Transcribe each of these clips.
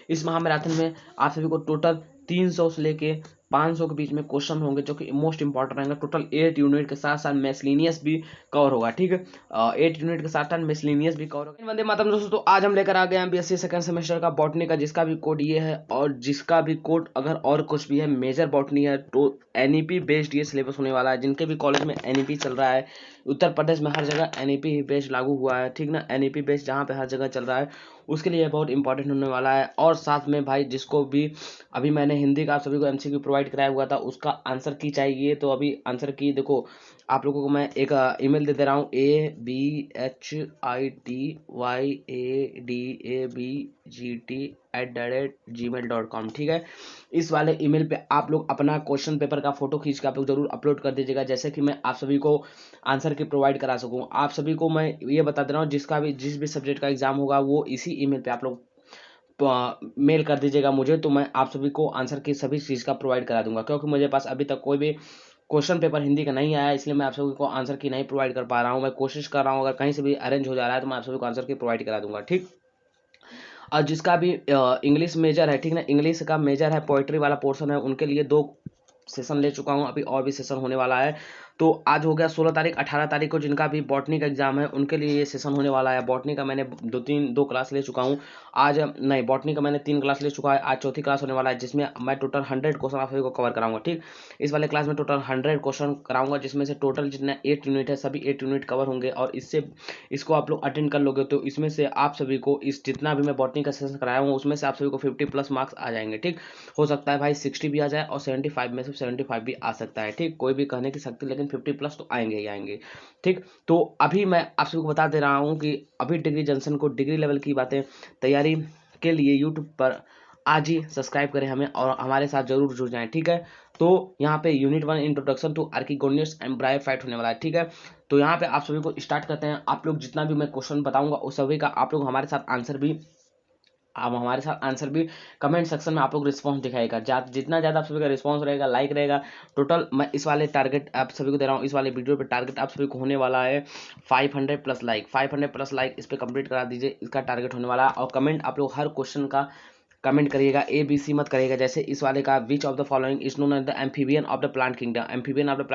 इस महामैराथन में आप सभी को टोटल 300 से लेके 500 के बीच में क्वेश्चन होंगे जो कि मोस्ट इंपॉर्टेंट रहेंगे। टोटल 8 यूनिट के साथ साथ मेसलिनियस भी कवर होगा, ठीक है। 8 यूनिट के साथ साथ मेसलिनियस भी कवर होगा। वंदे मातरम दोस्तों, तो आज हम लेकर आ गए हैं बीएससी सेकंड सेमेस्टर का बॉटनी का, जिसका भी कोड ये है और जिसका भी कोड अगर और कुछ भी है मेजर बॉटनी है तो एनईपी बेस्ड ये सिलेबस होने वाला है। जिनके भी कॉलेज में एनईपी चल रहा है, उत्तर प्रदेश में हर जगह एनईपी बेस्ड लागू हुआ है, ठीक ना। एनईपी बेस्ड जहाँ पे हर जगह चल रहा है उसके लिए बहुत इंपॉर्टेंट होने वाला है। और साथ में भाई जिसको भी अभी मैंने हिंदी का आप सभी को एमसीक्यू प्रोवाइड कराया हुआ था उसका आंसर की चाहिए, तो अभी आंसर की देखो आप लोगों को मैं एक ईमेल दे दे रहा हूँ, abhitydabgt@gmail.com, ठीक है। इस वाले ईमेल पे आप लोग अपना क्वेश्चन पेपर का फोटो खींच के आप लोग जरूर अपलोड कर दीजिएगा, जैसे कि मैं आप सभी को आंसर की प्रोवाइड करा सकूँ। आप सभी को मैं ये बता दे रहा हूँ, जिस भी सब्जेक्ट का एग्जाम होगा वो इसी ईमेल पे आप लोग मेल कर दीजिएगा मुझे, तो मैं आप सभी को आंसर की सभी चीज़ का प्रोवाइड करा दूंगा। क्योंकि मुझे पास अभी तक कोई भी क्वेश्चन पेपर हिंदी का नहीं आया, इसलिए मैं आप सभी को आंसर की नहीं प्रोवाइड कर पा रहा हूँ। मैं कोशिश कर रहा हूँ अगर कहीं से भी अरेंज हो जा रहा है तो मैं आप सभी को आंसर की प्रोवाइड करा दूंगा, ठीक। और जिसका भी इंग्लिश मेजर है, ठीक ना, इंग्लिश का मेजर है, पोइट्री वाला पोर्शन है, उनके लिए 2 सेशन ले चुका हूँ, अभी और भी सेशन होने वाला है। तो आज हो गया 16 तारीख, 18 तारीख को जिनका भी बॉटनी का एग्जाम है उनके लिए ये सेशन होने वाला है। बॉटनी का मैंने 2 क्लास ले चुका हूँ आज, नहीं बॉटनी का मैंने 3 क्लास ले चुका है, आज चौथी क्लास होने वाला है जिसमें मैं टोटल 100 क्वेश्चन आप सभी को कवर कराऊंगा, ठीक। इस वाले क्लास में टोटल 100 क्वेश्चन कराऊंगा, जिसमें से टोटल जितने 8 यूनिट है सभी 8 यूनिट कवर होंगे। और इसको आप लोग अटेंड कर लोगे तो इसमें से आप सभी को इस जितना भी मैं बॉटनी का सेशन कराया हूँ उसमें से आप सभी को 50+ मार्क्स आ जाएंगे, ठीक। हो सकता है भाई 60 भी आ जाए और 75 में से 75 भी आ सकता है, ठीक। कोई भी कहने की शक्ति, लेकिन 50+ तो आएंगे ही आएंगे, ठीक। तो अभी मैं आप सभी को बता दे रहा हूँ कि अभी डिग्री जंक्शन को डिग्री लेवल की बातें तैयारी के लिए यूट्यूब पर आज ही सब्सक्राइब करें हमें और हमारे साथ जरूर जुड़ जाएं, ठीक है। तो यहाँ पे unit 1 introduction to archegoniates and bryophyte होने वाला है, ठीक है। तो यहाँ पे आप सभी को स्टार्ट करते हैं। आप लोग जितना भी मैं क्वेश्चन बताऊंगा उस सभी का आप लोग हमारे साथ आंसर भी कमेंट सेक्शन में आप लोग रिस्पॉन्स दिखाएगा। जितना ज़्यादा आप सभी का रिस्पॉन्स रहेगा, लाइक रहेगा, टोटल मैं इस वाले टारगेट आप सभी को दे रहा हूँ, इस वाले वीडियो पे टारगेट आप सभी को होने वाला है 500+ लाइक। 500+ लाइक इस पर कंप्लीट करा दीजिए, इसका टारगेट होने वाला है। और कमेंट आप लोग हर क्वेश्चन का कमेंट करिएगा, ABC मत करिएगा। जैसे इस वाले का which of the following is known as the amphibian of the plant kingdom. Amphibian of the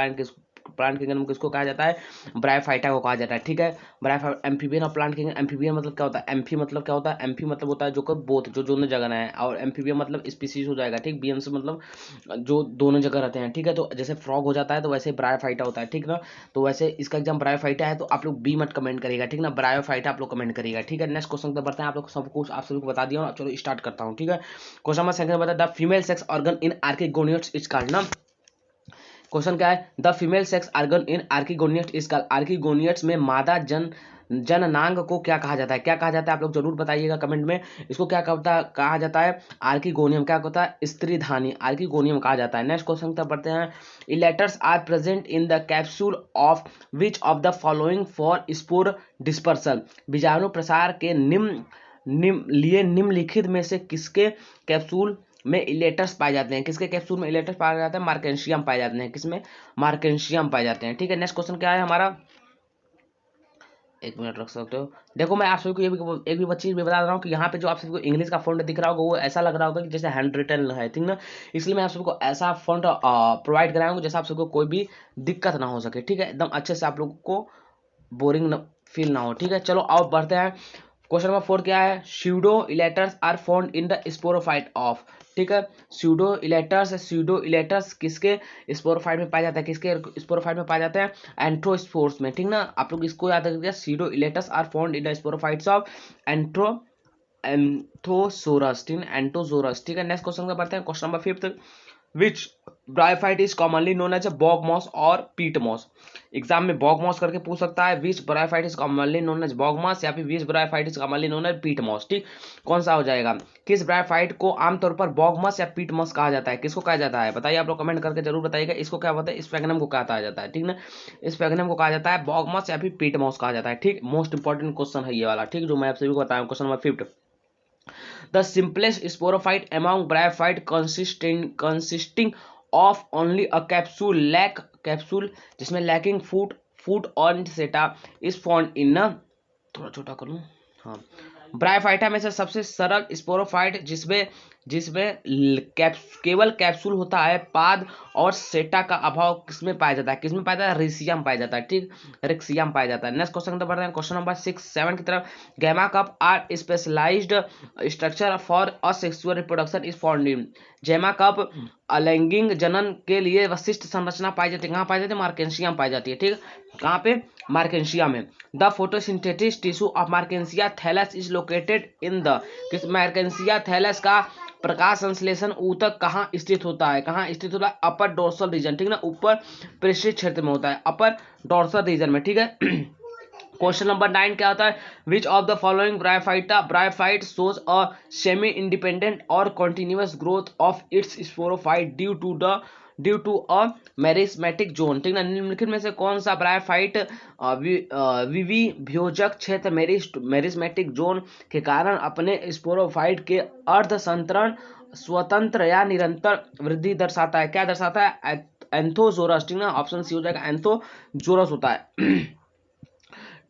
plant kingdom किसको कहा जाता है? ब्रायोफाइटा को कहा जाता है, ठीक है। Amphibian of plant kingdom, amphibian मतलब क्या होता है? एम्फी मतलब क्या होता है? एम्फी मतलब होता है जो कि बोथ जो दोनों जगह है, और एम्फीबियन मतलब स्पीसीज हो जाएगा, ठीक। बियन से मतलब जो दोनों जगह रहते हैं, ठीक है। तो जैसे फ्रॉग हो जाता है तो वैसे ब्रायोफाइटा होता है, ठीक ना। तो वैसे इसका एग्जाम ब्रायोफाइटा है तो आप लोग बी मत कमेंट करिएगा, ठीक ना। ब्रायोफाइटा आप लोग कमेंट करिएगा, ठीक है। नेक्स्ट क्वेश्चन पे बढ़ते हैं। आप लोग सब कुछ आप सभी को बता दिया, चलो स्टार्ट करता हूँ, ठीक है। क्वेश्चन नंबर सेकंड बता, the female sex organ in archegoniates is called ना। क्वेश्चन क्या है? The female sex organ in archegoniates is called. Archegoniates में मादा जननांग को क्या कहा जाता है? क्या कहा जाता है आप लोग जरूर बताइएगा कमेंट में। इसको क्या कहा जाता है? आर्किगोनियम। क्या होता है? स्त्रीधानी, आर्किगोनियम कहा जाता है। नेक्स्ट क्वेश्चन तक बढ़ते हैं। Elaters are present in the capsule of which of the following for spore dispersal. बीजाणु प्रसार के निम्नलिखित में से किसके कैप्सूल में इलेटर्स पाए जाते हैं? किसके कैप्सूल में इलेटर्स पाए जाते हैं? मार्केंशियम पाए जाते हैं। किसमें? मार्केंशियम पाए जाते हैं, ठीक है। नेक्स्ट क्वेश्चन क्या है हमारा? एक मिनट रख सकते हो। देखो मैं आप सभी को ये भी एक भी चीज भी बता रहा हूँ कि यहाँ पे जो आप सभी को इंग्लिश का फॉन्ट दिख रहा होगा वो ऐसा लग रहा होगा कि जैसे हैंड रिटन है, ठीक ना। इसलिए मैं आप सभी को ऐसा फॉन्ट प्रोवाइड कराऊंगा जैसे आप सभी को कोई भी दिक्कत ना हो सके, ठीक है। एकदम अच्छे से आप लोगों को बोरिंग फील ना हो, ठीक है। चलो अब बढ़ते हैं। क्वेश्चन नंबर 4 क्या है? Pseudo elaters are found in the sporophyte of, ठीक है। स्यूडो इलेटर्स किसके स्पोरोफाइट में पाया जाता है? किसके स्पोरोफाइट में पाया जाता है? एंट्रोस्पोर्स में, ठीक ना। आप लोग इसको याद रखिएगा, pseudo elaters are found in the sporophytes of Anthoceros, ठीक है, एंटोसोरस, ठीक है। नेक्स्ट क्वेश्चन में बढ़ते हैं। Question number 5, which bryophyte is commonly known as bog moss और पीट मॉस। एग्जाम में बॉग मॉस करके पूछ सकता है, which bryophyte is commonly known as bog moss या फिर which bryophyte is commonly known as peat moss, ठीक। कौन सा हो जाएगा? किस ब्रायोफाइट को आमतौर पर बॉग मॉस या पीट मॉस कहा जाता है? किसको कहा जाता है बताइए, आप लोग कमेंट करके जरूर बताइएगा। इसको क्या होता है? स्फेगनम को कहा जाता है, ठीक ना। स्फेगनम को कहा जाता है, बॉग मॉस या फिर पीट मॉस कहा जाता है, ठीक। मोस्ट इंपॉर्टेंट क्वेश्चन है ये वाला, ठीक, जो मैं आप सभी को बताया। Question number 5, the simplest sporophyte among bryophyte consisting of only a capsule जिसमें lacking foot on seta is found in a, थोड़ा छोटा कर लूं, हाँ, ब्रायोफाइटा में से सबसे सरल स्पोरोफाइट जिसमें जिसमें केवल कैप्सूल होता है, पाद और सेटा का अभाव किसमें पाया जाता है? किसमें पाया जाता है? रिसियम पाया जाता है। ठीक, रिक्सियम पाया जाता है। नेक्स्ट क्वेश्चन बढ़ रहे हैं क्वेश्चन नंबर 6-7 की तरफ। Gemma cup are specialised structure for asexual reproduction is found in. Gemma cup अलैंगिक जनन के लिए विशिष्ट संरचना पाई जाती है। कहाँ पाई जाती है? मार्केंशियम पाई जाती है। ठीक, कहाँ पे? मार्केंशिया में। The photosynthetic tissue of Marchantia thallus is located in the. किस मार्केंशिया थैलस का प्रकाश संश्लेषण ऊतक कहाँ स्थित होता है? कहाँ स्थित होता है? अपर डोर्सल रीजन। ठीक ना, ऊपर पृष्ठीय क्षेत्र में होता है, अपर डोर्सल रीजन में। ठीक है। क्वेश्चन नंबर 9 क्या होता है? Which of the following bryophyte shows a semi independent और continuous growth of its sporophyte due to a meristematic zone. ठीक ना, निम्नलिखित में से कौन सा ब्रायोफाइट विविभ्योजक क्षेत्र मेरिस्मेटिक जोन के कारण अपने स्पोरोफाइट के अर्ध संतरण स्वतंत्र या निरंतर वृद्धि दर्शाता है? क्या दर्शाता है? एंथोजोरस। ठीक ना, ऑप्शन सी हो जाएगा, एंथोजोरस होता है।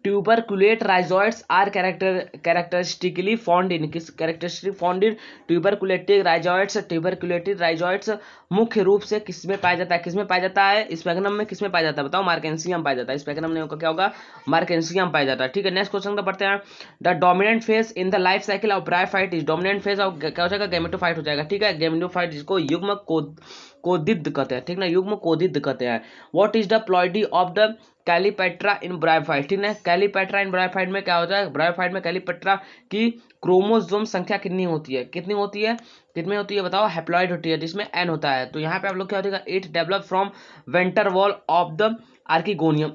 Tuberculate rhizoids are characteristically found in. किस characteristic found in? Tuberculated rhizoids मुख्य रूप से किसमें पाया जाता है? किसमें पाया जाता है? स्पेगनम में। किसमें पाया जाता है? बताओ। मार्केंशियम पाया जाता है। स्पेगनम में क्या होगा? मार्केंशियम पाया जाता है। ठीक है। नेक्स्ट क्वेश्चन तो पढ़ते हैं। The dominant phase in the life cycle of bryophyte is. Dominant phase of क्या हो जाएगा? गैमेटोफाइट हो जाएगा। ठीक है, गैमेटोफाइट जिसको युग्म कोदिद कहते हैं। ठीक ना, युग्म कोदिद कहते हैं। What is the ploidy of the calyptra in bryophyte? ठीक है, कैलीपेट्रा इन ब्रायोफाइट में क्या होता है? ब्रायोफाइट में कैलीपेट्रा की क्रोमोसोम संख्या कितनी होती है? कितनी होती है? कितनी होती है बताओ? हैप्लॉइड होती है, जिसमें एन होता है। तो यहाँ पे आप लोग क्या होगा? It develop from venter wall of the archegonium.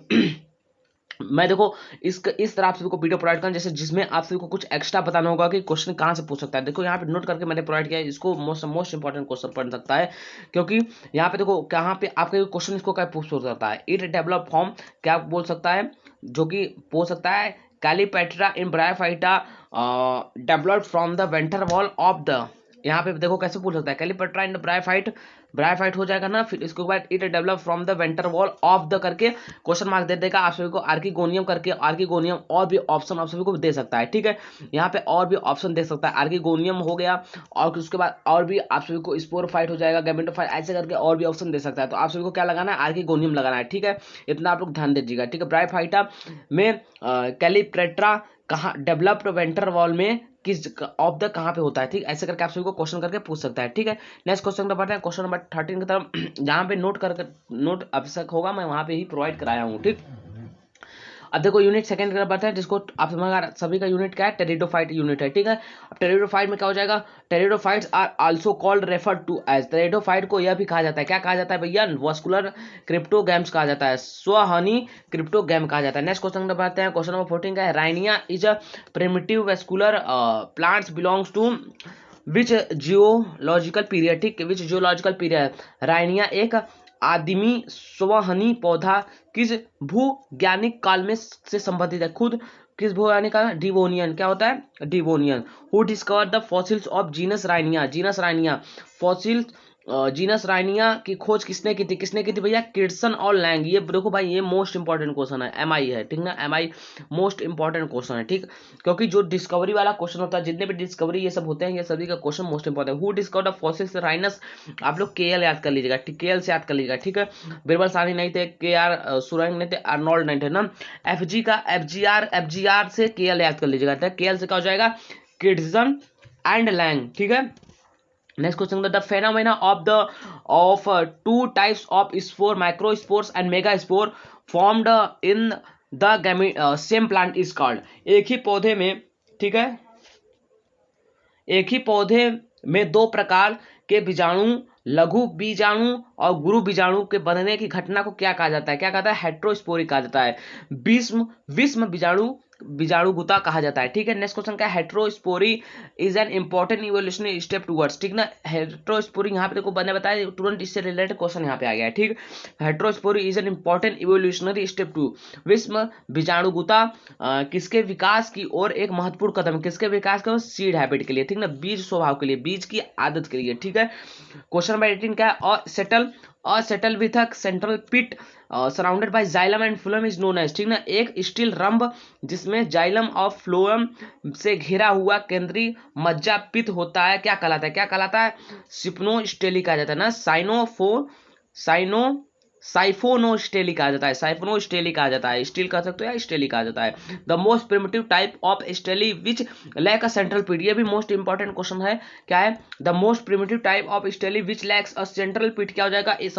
मैं देखो इस तरह आप सभी को वीडियो प्रोवाइड करूँ जैसे जिसमें आप सभी को कुछ एक्स्ट्रा बताना होगा कि क्वेश्चन कहाँ से पूछ सकता है। देखो यहाँ पे नोट करके मैंने प्रोवाइड किया है, इसको मोस्ट इंपॉर्टेंट क्वेश्चन पढ़ सकता है, क्योंकि यहाँ पे देखो कहाँ पे आपके क्वेश्चन इसको क्या पूछ सकता है? इट डेवलप फॉर्म क्या बोल सकता है, जो कि बोल सकता है calyptra in bryophyta developed from the venter wall of the. यहाँ पे देखो कैसे पूछ सकता है? कैलीपेट्रा इन ब्रायोफाइट हो जाएगा ना, फिर इसके बाद it develop from the venter wall of the करके क्वेश्चन मार्क दे देगा आप सभी को, आर्किगोनियम करके। आर्किगोनियम और भी ऑप्शन आप सभी को दे सकता है। ठीक है, यहाँ पे और भी ऑप्शन दे सकता है। आर्किगोनियम हो गया और उसके बाद और भी आप सभी को स्पोरोफाइट हो जाएगा, गैमेटोफाइट, ऐसे करके और भी ऑप्शन दे सकता है। तो आप सभी को क्या लगाना है? आर्किगोनियम लगाना है। ठीक है, इतना आप लोग ध्यान दीजिएगा। ठीक है, ब्रायोफाइटा में कैलीपेट्रा कहाँ डेवलप्ड वेंटर वॉल में किस ऑफ द कहाँ पे होता है? ठीक, ऐसे करके आप सभी को क्वेश्चन करके पूछ सकता है। ठीक है, नेक्स्ट क्वेश्चन पे बढ़ते हैं। क्वेश्चन नंबर 13 की तरफ, जहाँ पे नोट आवश्यक होगा मैं वहाँ पे ही प्रोवाइड कराया हूँ। ठीक, अब देखो यूनिट सेकंड की तरफ बढ़ते हैं, जिसको आप समझ सभी का यूनिट क्या है? टेरिडोफाइट यूनिट है। ठीक है, अब टेरिडोफाइट में क्या हो जाएगा? Pteridophytes are also called referred to as. Pteridophyte को यह भी कहा जाता है, क्या कहा जाता है भैया? वस्कुलर क्रिप्टोगैम्स कहा जाता है, स्वहनी क्रिप्टोगैम कहा जाता है। नेक्स्ट क्वेश्चन नंबर बढ़ते हैं। क्वेश्चन नंबर 14 का है, Rhynia is a primitive vascular plants belongs to which geological period? ठीक, विच जियोलॉजिकल पीरियड? राइनिया एक आदिमी स्वहनी पौधा किस भूवैज्ञानिक काल में से संबंधित है? खुद किस भूवैज्ञानिक काल? डिवोनियन। क्या होता है? Devonian. Who discover the fossils of genus Rhynia? Genus Rhynia fossil genus Rhynia की खोज किसने की थी? किसने की थी भैया? किर्सन और लैंग। ये देखो भाई, ये मोस्ट इंपॉर्टेंट क्वेश्चन है, एमआई है। ठीक ना, एमआई मोस्ट इंपॉर्टेंट क्वेश्चन है। ठीक, क्योंकि जो डिस्कवरी वाला क्वेश्चन होता है, जितने भी डिस्कवरी ये सब होते हैं, ये सभी का question most important. Who discover the fossils Rhynia? आप लोग केएल याद कर लीजिएगा। ठीक, केएल से याद कर लीजिएगा। ठीक है, बिरबल सानी नहीं थे, केआर सुरंग नहीं थे, आर्नोल्ड नहीं थे ना। एफजी का एफजीआर से केएल याद कर लीजिएगा। केएल से क्या हो जाएगा? किर्सन एंड लैंग। ठीक है, next question, the phenomena of two types of spore, microspores and megaspore formed in the same plant is called. एक ही पौधे में, ठीक है, एक ही पौधे में दो प्रकार के बीजाणु, लघु बीजाणु और गुरु बीजाणु के बनने की घटना को क्या कहा जाता है? क्या कहता है? हेट्रोस्पोरी कहा जाता है। विषम बीजाणुगुता कहा जाता है। ठीक है, नेक्स्ट क्वेश्चन क्या है? Heterospory is an important evolutionary step towards. ठीक ना, हेट्रोस्पोरी यहाँ पे देखो मैंने बताया तुरंत इससे रिलेटेड क्वेश्चन यहाँ पे आ गया है। ठीक, heterospory is an important evolutionary step to विषम बीजाणुगुता किसके विकास की ओर एक महत्वपूर्ण कदम? किसके विकास का? सीड हैबिट के लिए। ठीक ना, बीज स्वभाव के लिए, बीज की आदत के लिए। ठीक है, क्वेश्चन नंबर 18 क्या है? सेटल और stele with a central pith surrounded by xylem and phloem is known as, ठीक ना, एक स्टील रंब जिसमें जाइलम और फ्लोएम से घिरा हुआ केंद्रीय मज्जा पित्त होता है, क्या कहलाता है, क्या कहलाता है, सिप्नोस्टेली कहा जाता है ना, साइफोनोस्टेली कहा जाता है, साइफोनोस्टेली कहा जाता है, स्टील कह सकते हो या स्टेली कहा जाता है। The most primitive type of stele which lack a central pith, ये भी मोस्ट इंपॉर्टेंट क्वेश्चन है, क्या है, the most primitive type of stele which lacks a central pith, क्या हो जाएगा, ये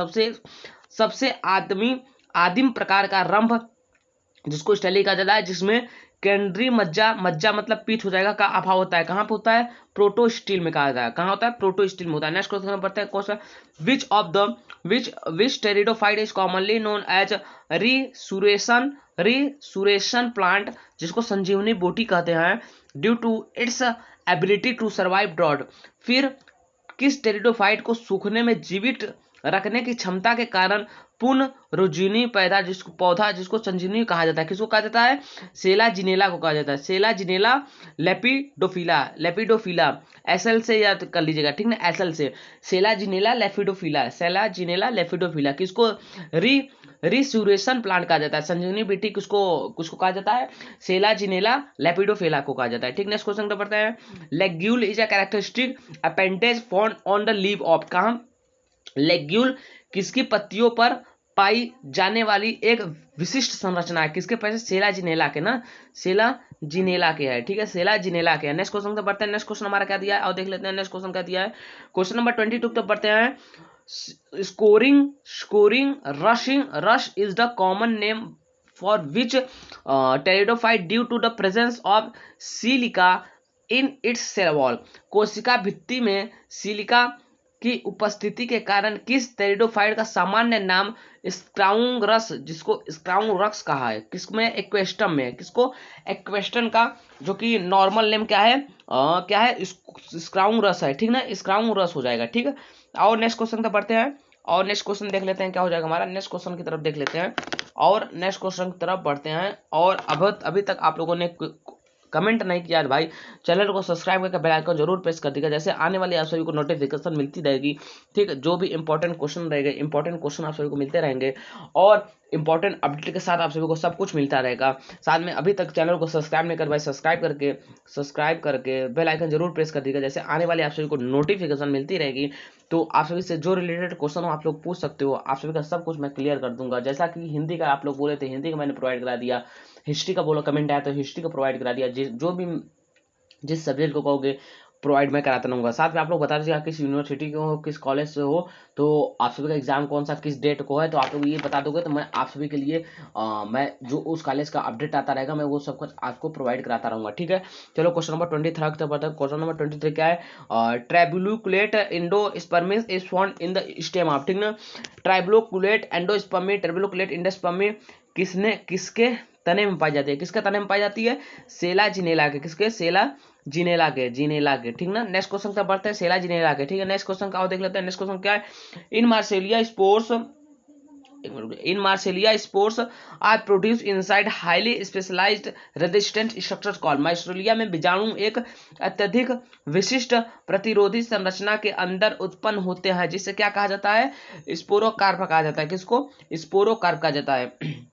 सबसे आदिम प्रकार का रंभ जिसको स्टेली कहा जाता है, जिसमें केंद्रीय मज्जा मतलब पीठ हो जाएगा का अभाव होता है, कहां पे होता है, प्रोटो स्टील में कहा जाता है, कहां होता है, प्रोटो स्टील में होता है। नेक्स्ट क्वेश्चन पढ़ते हैं, question which pteridophyte is commonly known as resurrection plant, जिसको संजीवनी बूटी कहते हैं, due to its ability to survive drought, फिर किस टेरिडोफाइट को सूखने में जीवित रखने की क्षमता के कारण पुनरुज्जीवनी पैदा जिसको संजीवनी कहा जाता है, किसको कहा जाता है, सेला जिनेला को कहा जाता है, सेला जिनेला लेपिडोफिला एसएल से याद कर लीजिएगा, ठीक ना, एसएल से सेला जिनेला लेपिडोफिला किसको रिसुरेशन प्लांट कहा जाता है, संजीवनी बेटी किसको कहा जाता है, सेला जिनेला लेपिडोफिला को कहा जाता है, ठीक। नेक्स्ट क्वेश्चन तो पढ़ते हैं, ligule is a characteristic appendage found on the leave of, कहां, लेग्यूल किसकी पत्तियों पर पाई जाने वाली एक विशिष्ट संरचना है, किसके पैसे, सेला जिनेला के ना, सेला जिनेला के है, ठीक है, सेला जिनेला के है। नेक्स्ट क्वेश्चन तो बढ़ते हैं, नेक्स्ट क्वेश्चन हमारा क्या दिया है और देख लेते हैं, नेक्स्ट क्वेश्चन क्या दिया है, क्वेश्चन नंबर 22 तो बढ़ते हैं, scouring rush is the common name for which pteridophyte due to the presence of silica in its cell wall, कोशिका भित्ति में सिलिका की उपस्थिति के कारण किस टेरिडोफाइट का सामान्य नाम स्क्राउंगरस, जिसको स्क्राउंगरस कहा है, किसमें, एक्वेस्टम में, किसको, एक्वेस्टन का जो कि नॉर्मल नेम क्या है, क्या है, स्क्राउंगरस है, ठीक ना, स्क्राउंगरस हो जाएगा, ठीक है। और नेक्स्ट क्वेश्चन तक बढ़ते हैं, और नेक्स्ट क्वेश्चन देख लेते हैं क्या हो जाएगा हमारा, नेक्स्ट क्वेश्चन की तरफ देख लेते हैं और नेक्स्ट क्वेश्चन की तरफ बढ़ते हैं। और अभी तक आप लोगों ने कमेंट नहीं किया है भाई, चैनल को सब्सक्राइब करके बेल आइकन जरूर प्रेस कर दीजिएगा, जैसे आने वाली आप सभी को नोटिफिकेशन मिलती रहेगी, ठीक है, जो भी इंपॉर्टेंट क्वेश्चन रहेगा, इंपॉर्टेंट क्वेश्चन आप सभी को मिलते रहेंगे और इंपॉर्टेंट अपडेट के साथ आप सभी को सब कुछ मिलता रहेगा। साथ में अभी तक चैनल को सब्सक्राइब नहीं कर भाई, सब्सक्राइब करके बेल आइकन जरूर प्रेस कर दीजिएगा, जैसे आने वाली आप सभी को नोटिफिकेशन मिलती रहेगी, तो आप सभी से जो रिलेटेड क्वेश्चन हो आप लोग पूछ सकते हो, आप सभी का सब कुछ मैं क्लियर कर दूंगा। जैसा कि हिंदी का आप लोग बोले थे, हिंदी का मैंने प्रोवाइड करा दिया, हिस्ट्री का बोलो कमेंट आया तो हिस्ट्री को प्रोवाइड करा दिया, जो भी जिस सब्जेक्ट को कहोगे प्रोवाइड मैं कराता रहूँगा। साथ में आप लोग बता दीजिएगा किस यूनिवर्सिटी के हो, किस कॉलेज से हो, तो आप सभी का एग्जाम कौन सा किस डेट को है, तो आप लोग ये बता दोगे तो मैं आप सभी के लिए मैं जो उस कॉलेज का अपडेट आता रहेगा मैं वो सब कुछ आपको प्रोवाइड कराता रहूँगा, ठीक है। चलो क्वेश्चन नंबर 23 तक बताओ। क्वेश्चन नंबर 23 क्या है, trabeculate endodermis is found in the stem of, ठीक ना, ट्राइब्यूकुलेट एंडोस्पर्मी, ट्राइब्यूकुलेट एंडोस्पर्मी किसके तने में पाई जाती है, किसके तने में पाई जाती है, सेला जिनेला के, किसके, सेला जिनेला के, ठीक ना। नेक्स्ट क्वेश्चन क्या बढ़ते हैं, सेला जिनेला के, ठीक है। नेक्स्ट क्वेश्चन का देख लेते हैं, नेक्स्ट क्वेश्चन क्या है, in Marsilea spores are produce inside highly specialized resistant structures called, Marsilea में बीजाणु एक अत्यधिक विशिष्ट प्रतिरोधी संरचना के अंदर उत्पन्न होते हैं, जिसे क्या कहा जाता है, स्पोरोकार्प कहा जाता है, किसको, स्पोरोकार्प कहा जाता है।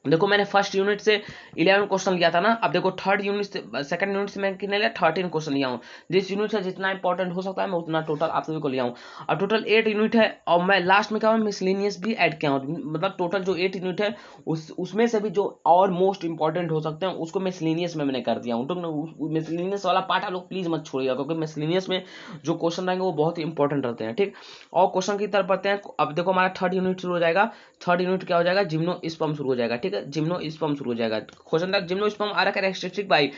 देखो मैंने फर्स्ट यूनिट से 11 क्वेश्चन लिया था ना, अब देखो थर्ड यूनिट से सेकंड यूनिट से मैं कितने लिया, 13 क्वेश्चन लिया हूँ। जिस यूनिट से जितना इंपॉर्टेंट हो सकता है मैं उतना टोटल आप सभी को लिया हूँ। अब टोटल 8 यूनिट है और मैं लास्ट में क्या हूँ, मिसलेनियस भी ऐड किया हूँ, मतलब टोटल जो 8 यूनिट है उसमें से भी जो और मोस्ट इंपॉर्टेंट हो सकते हैं उसको मिसलेनियस में मैंने कर दिया हूँ। तो मिसलेनियस वाला पार्ट आप लोग प्लीज मत छोड़िएगा, क्योंकि मिसलेनियस में जो क्वेश्चन रहेंगे वो बहुत ही इंपॉर्टेंट रहते हैं, ठीक। और क्वेश्चन की तरफ बढ़ते हैं। अब देखो हमारा थर्ड यूनिट शुरू हो जाएगा, थर्ड यूनिट क्या हो जाएगा, जिम्नोस्पर्म शुरू हो जाएगा, ठीक है, जिम्नोस्पर्म शुरू हो जाएगा। क्वेश्चन तक जिम्नोस्पर्म आ रहा है रेस्ट्रिक्टेड बाय,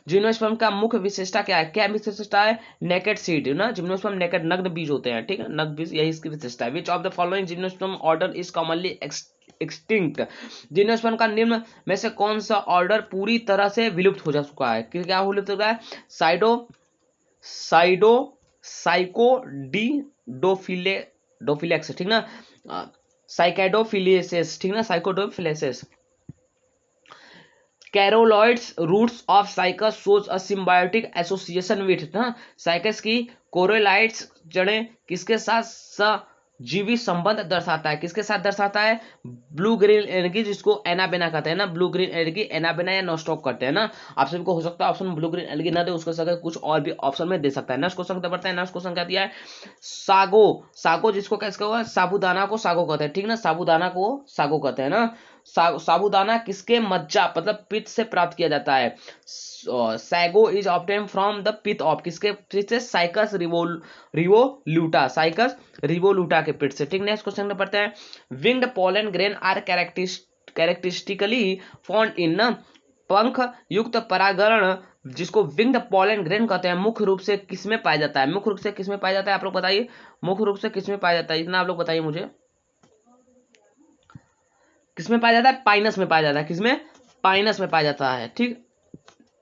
जिम्नोस्पर्म का मुख्य विशेषता क्या है, क्या विशेषता है, नेकेड सीड ना, जिम्नोस्पर्म नेकेड नग्न बीज होते हैं, ठीक है, नग्न बीज, यही इसकी विशेषता है। Which of the following gymnosperm order is commonly extinct, gymnosperm का निम्न में से कौन सा ऑर्डर पूरी तरह से विलुप्त हो जा चुका है, क्या विलुप्त हो गया है, साइकोडोफिलेक्स, ठीक ना, साइकोडोफिलेसिस, ठीक ना, Cycadofilicales. Coralloid roots of Cycas shows a symbiotic association with ना, साइकस की कोरोलाइड्स जड़ें किसके साथ जीवित संबंध दर्शाता है। किसके साथ दर्शाता है? ब्लू ग्रीन एनर्जी, जिसको एनाबेना कहते हैं ना, ब्लू ग्रीन एनर्जी एनाबेना या नॉस्टॉक करते हैं ना। आप सभी को हो सकता है ऑप्शन ब्लू ग्रीन एनर्जी ना दे, उसके साथ कुछ और भी ऑप्शन में दे सकता है। नेक्स्ट क्वेश्चन क्या बढ़ता है? नेक्स्ट क्वेश्चन क्या दिया है? सागो, सागो जिसको कैसे हुआ, साबूदाना को सागो कहते हैं, ठीक ना, साबूदाना को सागो कहते हैं ना। साबूदाना किसके मज्जा मतलब पित्त से प्राप्त किया जाता है? Sago is obtain from the pith of, किसके पिथ से? साइकस रिवोल्यूटा, साइकस रिवोल्यूटा के पिथ से, ठीक। नेक्स्ट क्वेश्चन में पढ़ते हैं, winged pollen grain are characteristically found in, पंख युक्त परागण जिसको विंग्ड पोलन ग्रेन कहते हैं, मुख्य रूप से किसमें पाया जाता है? मुख्य रूप से किसमें पाया जाता है? आप लोग बताइए, मुख्य रूप से किसमें पाया जाता है, इतना आप लोग बताइए मुझे। किसमें पाया जाता है? पाइनस में पाया जाता है। किसमें? पाइनस में पाया जाता है, ठीक।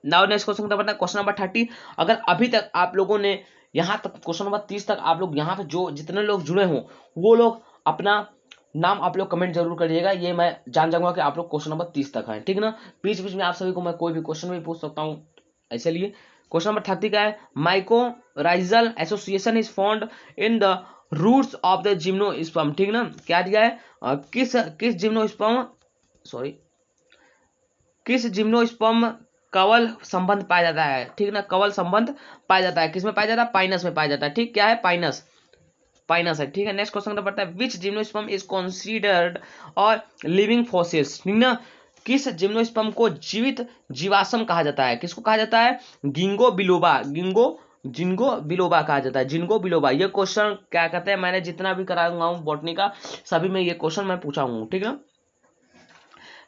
नाउ नेक्स्ट क्वेश्चन क्या, क्वेश्चन नंबर 30। अगर अभी तक आप लोगों ने यहाँ तक क्वेश्चन नंबर 30 तक आप लोग यहाँ पे जो जितने लोग जुड़े हों वो लोग अपना नाम आप लोग कमेंट जरूर करिएगा, ये मैं जान जाऊंगा कि आप लोग क्वेश्चन नंबर 30 तक हैं, ठीक ना। बीच बीच में आप सभी को मैं कोई भी क्वेश्चन भी पूछ सकता हूँ, ऐसे लिए। क्वेश्चन नंबर 30 का है, mycorrhizal association is found in the roots of the gymnosperm, ठीक ना। क्या दिया है? किस जिम्नोस्पर्म, सॉरी, किस जिम्नोस्पर्म कवल संबंध पाया जाता है, ठीक ना, कवल संबंध पाया जाता है। किसमें पाया जाता है? पाइनस में पाया जाता है, ठीक। क्या है? पाइनस, पाइनस है, ठीक है। नेक्स्ट क्वेश्चन पड़ता है, विच जिम्नोस्पर्म इज कंसीडर्ड और लिविंग फॉसिल्स, ठीक ना। किस जिम्नोस्पर्म को जीवित जीवाश्म कहा जाता है? किसको कहा जाता है? गिंगो बिलोबा, जिंगो बिलोबा कहा जाता है, जिंगो बिलोबा। ये क्वेश्चन क्या कहते हैं, मैंने जितना भी कराऊंगा हूँ बॉटनी का सभी में ये क्वेश्चन मैं पूछा हूँ, ठीक है।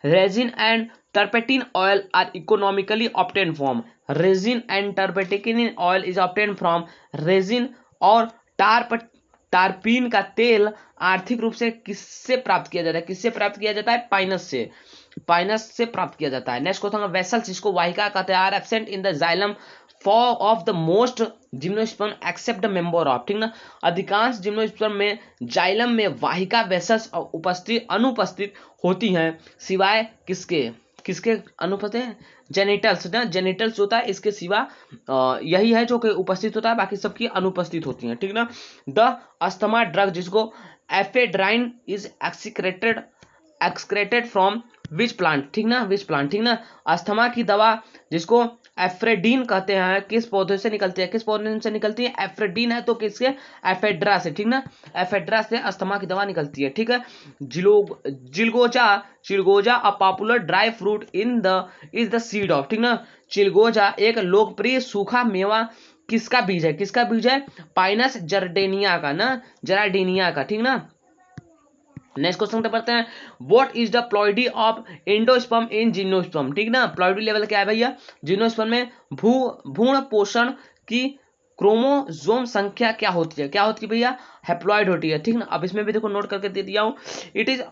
Resin and turpentine oil are economically obtain from, resin and turpentine oil is obtain from resin, और टारपीन का तेल आर्थिक रूप से किससे प्राप्त किया जाता है? किससे प्राप्त किया जाता है? पाइनस से, पाइनस से प्राप्त किया जाता है। नेक्स्ट क्वेश्चन, वेसल्स जिसको वाहिका कहते हैं are absent in the xylem for of the most gymnosperm except the member of, ठीक ना। अधिकांश जिम्नोस्पर्म में जाइलम में वाहिका वेसल्स उपस्थित अनुपस्थित होती हैं, सिवाय किसके? किसके अनुपस्थित है? जेनिटल्स ना, जेनिटल्स होता है इसके सिवा यही है जो कि उपस्थित होता है, बाकी सबकी अनुपस्थित होती हैं, ठीक ना। द अस्थमा ड्रग जिसको एफेड्राइन इज एक्सक्रेटेड फ्रॉम विच प्लांट, ठीक ना, विच प्लांट, ठीक ना। अस्थमा की दवा जिसको एफ्रेडीन कहते हैं, किस पौधे से निकलती है? किस पौधे से निकलती है? एफ्रेडीन है तो किसके? एफेड्रा से, ठीक ना, एफेड्रा से अस्थमा की दवा निकलती है, ठीक है। चिलगोजा, चिलगोजा a popular dry fruit in the is the seed of, ठीक ना। चिलगोजा एक लोकप्रिय सूखा मेवा किसका बीज है? किसका बीज है? पाइनस जर्डेनिया का ना, जराडीनिया का, ठीक ना। नेक्स्ट क्वेश्चन पे पढ़ते हैं, what is the ploidy of endosperm in gymnosperm, ठीक ना। प्लॉइडी लेवल क्या है भैया? जिम्नोस्पर्म में भ्रूण पोषण की क्रोमोसोम संख्या क्या होती है? क्या होती है भैया? हैप्लॉइड होती है, ठीक ना। अब इसमें भी देखो नोट करके दे दिया हूं, it is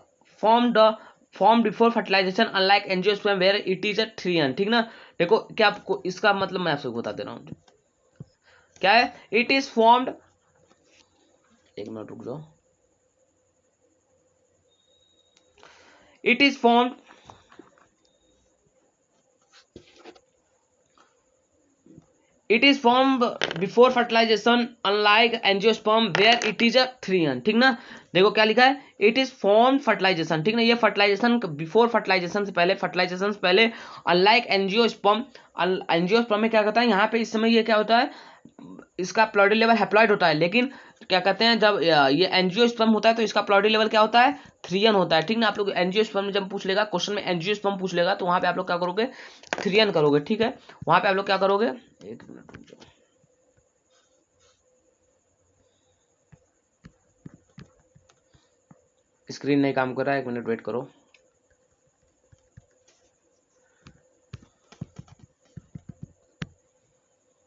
form before fertilization unlike angiosperm where it is a 3n, ठीक ना। देखो क्या आपको इसका मतलब मैं आपको बता दे रहा हूँ, क्या है? इट इज फॉर्म्ड, एक मिनट रुक जाओ, it is formed before fertilization unlike angiosperm where it is a 3n, ठीक ना। देखो क्या लिखा है, इट इज फॉर्म फर्टिलाइजेशन, ठीक ना। ये फर्टिलाइजेशन बिफोर फर्टिलाइजेशन से पहले, फर्टिलाइजेशन से पहले, अनलाइक एंजियोस्पर्म, एंजियोस्पर्म में क्या कहता है यहाँ पे इस समय ये क्या होता है, इसका प्लॉइडी लेवल हैप्लॉइड होता है, लेकिन क्या कहते हैं जब ये एंजियोस्पर्म होता है तो इसका प्लॉइडी लेवल क्या होता है? 3n होता है, ठीक ना। आप लोग एंजियोस्पर्म में जब पूछ लेगा क्वेश्चन में, एंजियोस्पर्म पूछ लेगा तो वहां पे आप लोग क्या करोगे? 3n करोगे, ठीक है। वहां पे आप लोग क्या करोगे? एक मिनट रुक जाओ, स्क्रीन नहीं काम कर रहा है, एक मिनट वेट करो।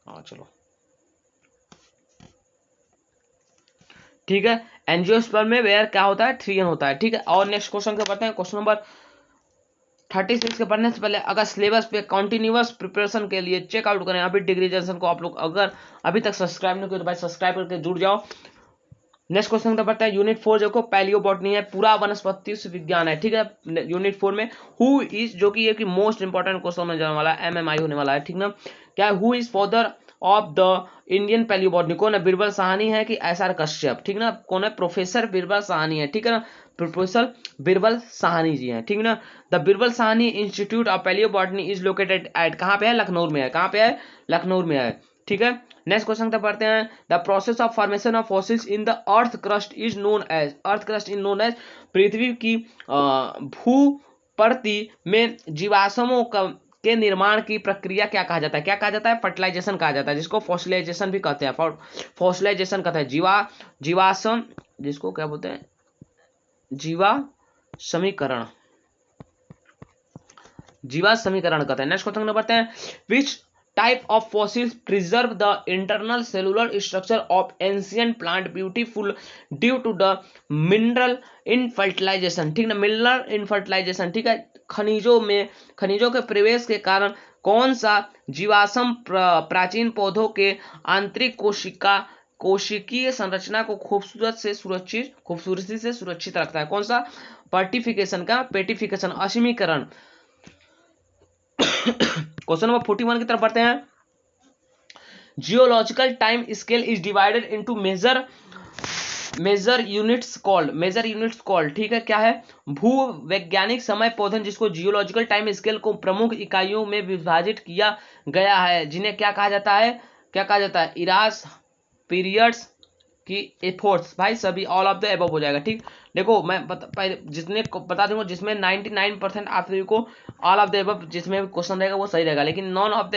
हाँ चलो, ठीक है। एंजियोस्पर्म में वेयर क्या होता है? 3n होता है, ठीक है। और नेक्स्ट क्वेश्चन क्या पढ़ते हैं, क्वेश्चन नंबर 36 के पढ़ने से पहले अगर सिलेबस पे कंटिन्यूअस प्रिपरेशन के लिए चेकआउट करें अभी डिग्री जंक्शन को, आप लोग अगर अभी तक सब्सक्राइब नहीं किया तो भाई सब्सक्राइब करके जुड़ जाओ। नेक्स्ट क्वेश्चन क्या पढ़ता है, यूनिट 4 देखो पैलियो बॉटनी है, पूरा वनस्पति विज्ञान है, ठीक है। यूनिट 4 में हु इज, जो कि ये कि मोस्ट इंपॉर्टेंट क्वेश्चन होने जाने वाला है, MMI होने वाला है, ठीक ना। क्या है? Who is father of the Indian palaeobotany. कौन है? बीरबल साहनी है कि SR कश्यप, ठीक ना? कौन है? प्रोफेसर बीरबल साहनी है, ठीक है ना? प्रोफेसर बीरबल साहनी जी हैं, ठीक ना? The Birbal Sahni institute of palaeobotany is located at, कहाँ पे है? लखनऊ में है। कहाँ पे है? लखनऊ में है, ठीक है। नेक्स्ट क्वेश्चन तक पढ़ते हैं। The process of formation of fossils in the earth crust is known as, earth crust is known as, पृथ्वी की भू परती में जीवाश्मों के निर्माण की प्रक्रिया क्या कहा जाता है? क्या कहा जाता है? फर्टिलाइजेशन कहा जाता है, जिसको फॉसिलाइजेशन भी कहते हैं। फॉसिलाइजेशन कहते हैं। जीवाश्म, जिसको क्या बोलते हैं? जीवा समीकरण, जीवा समीकरण कहते हैं। नेक्स्ट क्वेश्चन नंबर बढ़ते हैं। Which type of fossils preserve the internal cellular structure of ancient plant beautiful due to the mineral in fertilization, ठीक ना? मिनरल इन फर्टिलाइजेशन, ठीक है। खनिजों के प्रवेश के कारण कौन सा जीवाश्म प्राचीन पौधों के आंतरिक कोशिकीय संरचना को खूबसूरती से सुरक्षित रखता है? कौन सा? पर्टिफिकेशन का पेटिफिकेशन, असीमीकरण। क्वेश्चन नंबर 41 की तरफ बढ़ते हैं। Geological time scale is divided into major units called, ठीक है। क्या है? भू वैज्ञानिक समय पौधन, जिसको जियोलॉजिकल टाइम स्केल को प्रमुख इकाइयों में विभाजित किया गया है, जिन्हें क्या कहा जाता है? क्या कहा जाता है? इरास, पीरियड्स की एफोर्ट्स। भाई सभी ऑल ऑफ द एबव हो जाएगा, ठीक। देखो मैं जितने को बता दूंगा, जिसमें 99% आप सभी को ऑल ऑफ द एबव जिसमें क्वेश्चन रहेगा वो सही रहेगा, लेकिन none of the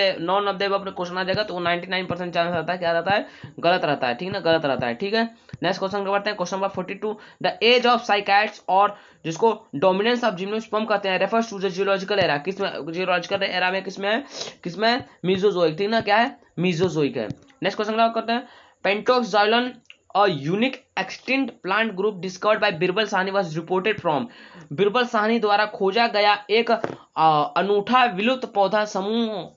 above question आ जाएगा तो वो 99% चांस रहता है, क्या रहता है? गलत रहता है, ठीक ना? गलत रहता है, ठीक है। नेक्स्ट क्वेश्चन करते हैं। Question number 42। The age of cycads, और जिसको डोमिनेंस ऑफ जिम्नोस्पर्म कहते हैं, refers to the geological era. किसमें? जियोलॉजिकल एरा में किसमें? मीजोजोइक, ठीक ना? क्या है? मीजोजोइक है। नेक्स्ट क्वेश्चन करते हैं। पेंटोक्साइलॉन, a unique extinct plant group discovered by Birbal Sahni was reported from, Birbal Sahni द्वारा खोजा गया एक अनूठा विलुप्त पौधा समूह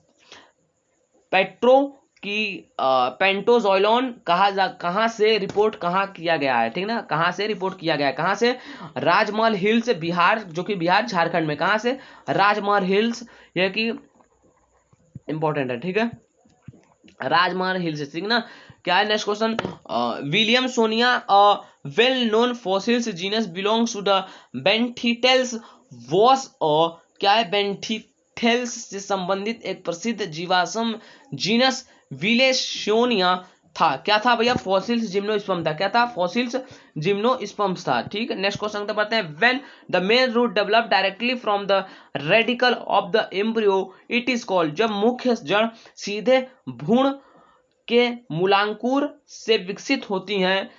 पेंटोजोइलॉन कहाँ से रिपोर्ट किया गया है, ठीक ना? कहाँ से रिपोर्ट किया गया है? कहाँ से? राजमहल हिल्स, बिहार, जो कि बिहार झारखंड में। कहाँ से? राजमहल हिल्स, यह कि इंपॉर्टेंट है, ठीक है। राजमहल हिल्स, ठीक ना? क्या है? Next question. Williamsonia, well known fossils genus belongs to the Bennettitales, वॉस क्या है? बेंथीटेल्स से संबंधित एक प्रसिद्ध जीवाश्म जीनस विलेशोनिया था। क्या था भैया? फॉसिल्स जिम्नोस्पर्म था। क्या था? फॉसिल्स जिम्नोस्पर्म्स था, ठीक है। नेक्स्ट क्वेश्चन बढ़ते हैं। When the main root develop directly from the radicle of the embryo it is called, जब मुख्य जड़ सीधे भ्रूण के मूलांकुर से विकसित होती हैं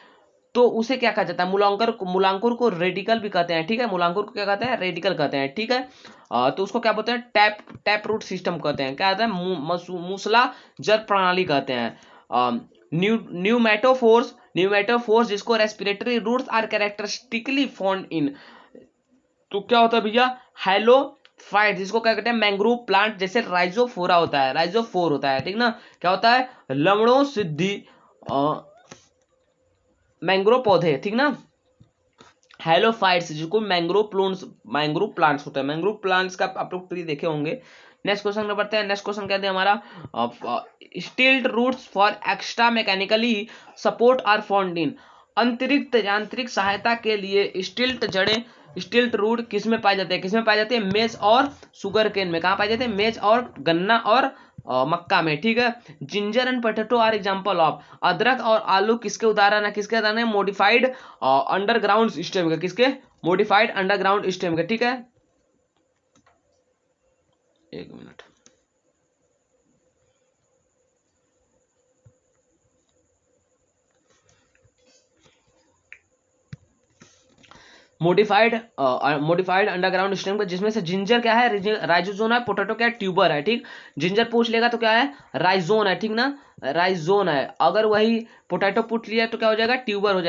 तो उसे क्या कहा जाता है? मूलांकुर को रेडिकल भी कहते हैं, ठीक है। मूलांकुर को क्या कहते हैं? रेडिकल कहते हैं, ठीक है। तो उसको क्या बोलते हैं? टैप रूट सिस्टम कहते हैं। क्या कहते हैं? मूसला जड़ प्रणाली कहते हैं। न्यूमेटोफोर्स, जिसको respiratory roots are characteristically found in, तो क्या होता है भैया? हैलोफाइट, जिसको क्या कहते हैं? मैंग्रोव प्लांट, जैसे राइजोफोर होता है, ठीक ना? क्या होता है? लवणों सिद्धि मैंग्रोव पौधे, ठीक ना? हैलोफाइट्स, जिसको मैंग्रोव प्लांट्स होता है। मैंग्रोव प्लांट्स का आप लोग ट्री देखे होंगे। नेक्स्ट क्वेश्चन में बढ़ते हैं। नेक्स्ट क्वेश्चन कहते हैं हमारा, stilt roots for extra mechanically support are found in, अंतरिक्त यांत्रिक सहायता के लिए स्टिल्ट रूट किसमें पाए जाते हैं? मेज और सुगर केन में। कहाँ पाए जाते हैं? मेज और गन्ना और मक्का में, ठीक है। Ginger and potato are example of, अदरक और आलू किसके उदाहरण है? मॉडिफाइड अंडरग्राउंड सिस्टम के। किसके? मॉडिफाइड अंडरग्राउंड सिस्टम के, ठीक है। एक मिनट। मॉडिफाइड अंडरग्राउंड सिस्टम, जिसमें से जिंजर क्या है? राइजोजोन है। पोटैटो क्या है? ट्यूबर है, ठीक। जिंजर पूछ लेगा तो क्या है? राइजोन है, ठीक ना? राइजोन है। अगर वही पोटैटो पूछ लिया तो क्या हो जाएगा? ट्यूबर हो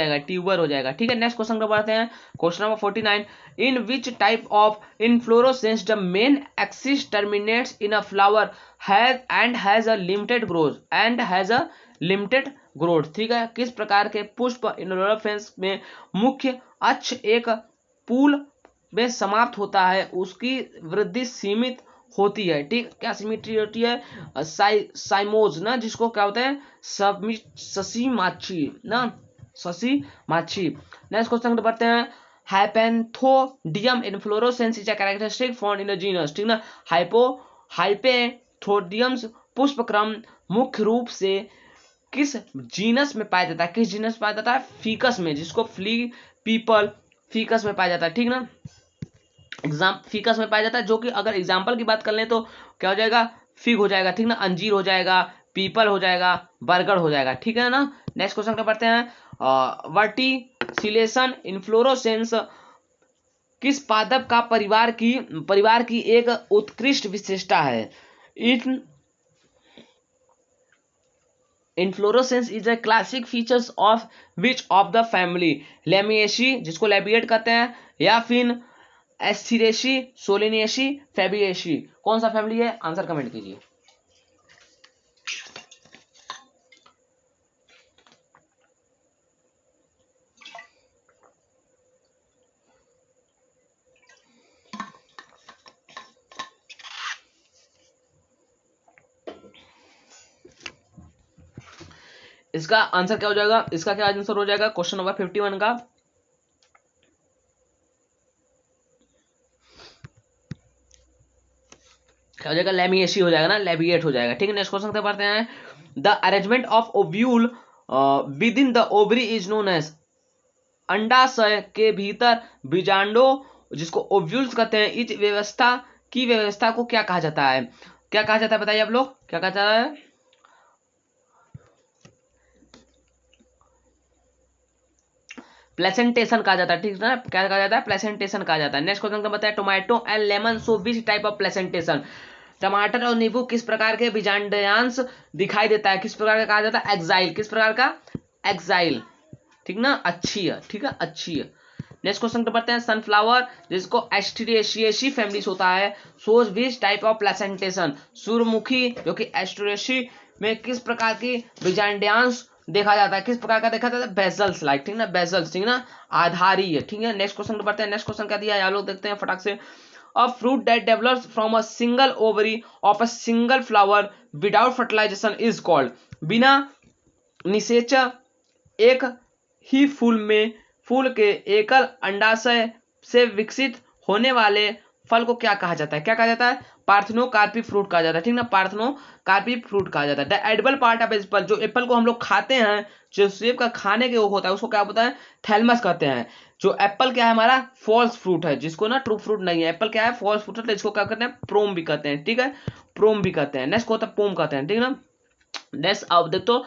जाएगा, ठीक है। नेक्स्ट क्वेश्चन पर बढ़ते हैं। Question number 49। In which type of inflorescence the main axis terminates in a flower has a limited growth, ठीक है। किस प्रकार के पुष्प इनफ्लोरेसेंस में मुख्य अक्ष एक पुल में समाप्त होता है, उसकी वृद्धि सीमित होती है, ठीक। क्या सिमिट्री होती है? साइमोज ना, जिसको क्या होता है? ससी माछी ना, ससी माछी। नेक्स्ट क्वेश्चन बढ़ते हैं। Hypanthodium inflorescence is a characteristic found in the genus, ठीक ना। हाइपेंथोडियम्स पुष्पक्रम मुख्य रूप से किस जीनस में पाया जाता है? किस जीनस में पाया जाता है? फीकस में, जिसको फ्ली पीपल फीकस में पाया जाता है, ठीक ना। फीकस में पाया जाता है, जो कि अगर एग्जाम्पल की बात कर लें तो क्या हो जाएगा? फिग हो जाएगा, ठीक ना। अंजीर हो जाएगा, पीपल हो जाएगा, बरगद हो जाएगा, ठीक है ना। नेक्स्ट क्वेश्चन क्या पढ़ते हैं। वर्टिसिलेशन इन्फ्लोरोसेंस किस पादप का परिवार की एक उत्कृष्ट विशेषता है? In inflorescence is a classic features of which of the family? Lamiaceae, जिसको लेबिएट कहते हैं, या फिर एस्थिरेशी, सोलिनेशी, फेबिएशी? कौन सा फैमिली है? आंसर कमेंट कीजिए। इसका आंसर क्या हो जाएगा? इसका क्या आंसर हो जाएगा क्वेश्चन नंबर 51 का? क्या हो जाएगा? लेमिएशी हो जाएगा ना, लेबिएट हो जाएगा, ठीक है। नेक्स्ट क्वेश्चन पढ़ते हैं। The arrangement of ovule within the ovary is known as, अंडाशय के भीतर बीजांडों, जिसको ओव्यूल्स कहते हैं, इस व्यवस्था को क्या कहा जाता है? क्या कहा जाता है बताइए आप लोग, क्या कहा जाता है? प्लेसेंटेशन कहा जाता है, ठीक है ना। क्या कहा जाता है? प्लेसेंटेशन कहा जाता है। नेक्स्ट क्वेश्चन का बताया। Tomato and lemon show which type of placentation? टमाटर और नींबू किस प्रकार के बीजांडांश दिखाई देता है? किस प्रकार का कहा जाता है? एक्साइल। किस प्रकार का? एक्साइल, ठीक ना। अच्छी है, ठीक है, अच्छी है। नेक्स्ट क्वेश्चन तो पढ़ते हैं। सनफ्लावर, जिसको एस्ट्रेशिएसी फैमिलीज होता है, सोज विच टाइप ऑफ प्लेसेंटेशन? सूर्यमुखी, जो कि एस्ट्रेशिएसी में किस प्रकार की बीजांडांश देखा जाता है? किस प्रकार का देखा जाता है? बेजल्स लाइक, ठीक ना, बेजल्स, ठीक ना, आधारी, ठीक है। नेक्स्ट क्वेश्चन तो पढ़ते हैं। नेक्स्ट क्वेश्चन क्या दिया है आप लोग देखते हैं फटाक से। A fruit that develops from a single ovary of a single flower without fertilization is called, बिना निषेचन एक ही फूल के एकल अंडाशय से विकसित होने वाले फल को क्या कहा जाता है? क्या कहा जाता है? पार्थेनोकार्पी फ्रूट कहा जाता है, ठीक ना, पार्थेनोकार्पी फ्रूट कहा जाता है। The edible part of Apple, जो एप्पल को हम लोग खाते हैं, जो सेब का खाने के वो होता है, उसको क्या बोलते हैं? थैलमस कहते हैं। जो एप्पल क्या है हमारा? फॉल्स फ्रूट है, जिसको ना ट्रू फ्रूट नहीं है। एप्पल क्या है? फॉल्स फ्रूट है, जिसको क्या कहते हैं? प्रोम भी कहते हैं, ठीक है, प्रोम भी कहते हैं। नेक्स्ट को होता है पोम कहते हैं, ठीक है ना। नेक्स्ट अब देखो,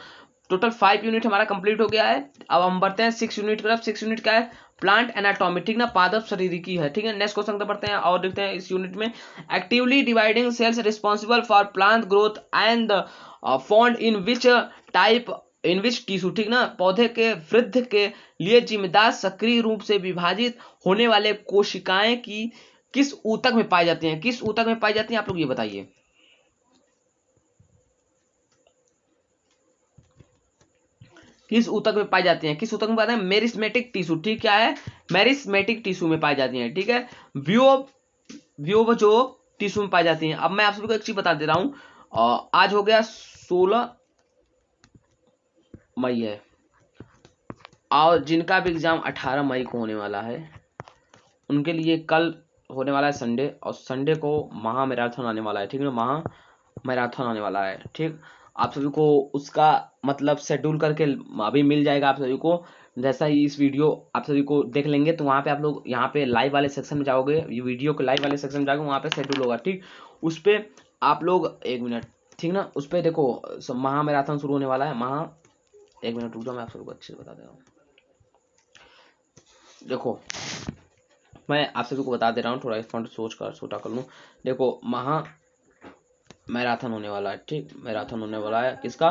टोटल 5 यूनिट हमारा कंप्लीट हो गया है। अब हम बढ़ते हैं 6 यूनिट की तरफ। 6 यूनिट क्या है? प्लांट एनाटॉमी, ठीक ना, पादप शरीरिकी है, ठीक है। नेक्स्ट क्वेश्चन तो बढ़ते हैं और देखते हैं इस यूनिट में। Actively dividing cells responsible for plant growth and found in which tissue, ठीक ना, पौधे के वृद्धि के लिए जिम्मेदार सक्रिय रूप से विभाजित होने वाले कोशिकाएं की किस ऊतक में पाई जाती हैं? किस ऊतक में पाई जाती हैं आप लोग ये बताइए। किस ऊतक में पाई जाती हैं? किस ऊतक में पाई जाती हैं? मेरिस्मेटिक टिश्यू, ठीक, क्या है? मेरिस्मेटिक टिश्यू में पाई जाती हैं, ठीक है। व्योवजो टिश्यू में पाई जाती हैं। अब मैं आप सभी को एक चीज बता दे रहा हूं। आज हो गया 16 मई है, और जिनका भी एग्जाम 18 मई को होने वाला है, उनके लिए कल होने वाला है संडे, और संडे को महा मैराथन आने वाला है, ठीक है, महा मैराथन आने वाला है, ठीक। आप सभी को उसका मतलब शेड्यूल करके अभी मिल जाएगा आप सभी को। जैसा ही इस वीडियो आप सभी को देख लेंगे तो वहाँ पे आप लोग यहाँ पे लाइव वाले सेक्शन में जाओगे, ये वीडियो के लाइव वाले सेक्शन में जाओगे, वहाँ पे शेड्यूल होगा, ठीक। उस पर आप लोग 1 मिनट, ठीक ना, उस पर देखो महा मैराथन शुरू होने वाला है। 1 मिनट रुक जाओ, मैं आप सबको अच्छे से बता दे रहा हूँ। देखो मैं आप सभी को बता दे रहा हूँ, थोड़ा इस फॉन्ट सोच कर छोटा कर लूँ। देखो महा मैराथन होने वाला है, ठीक, मैराथन होने वाला है, किसका?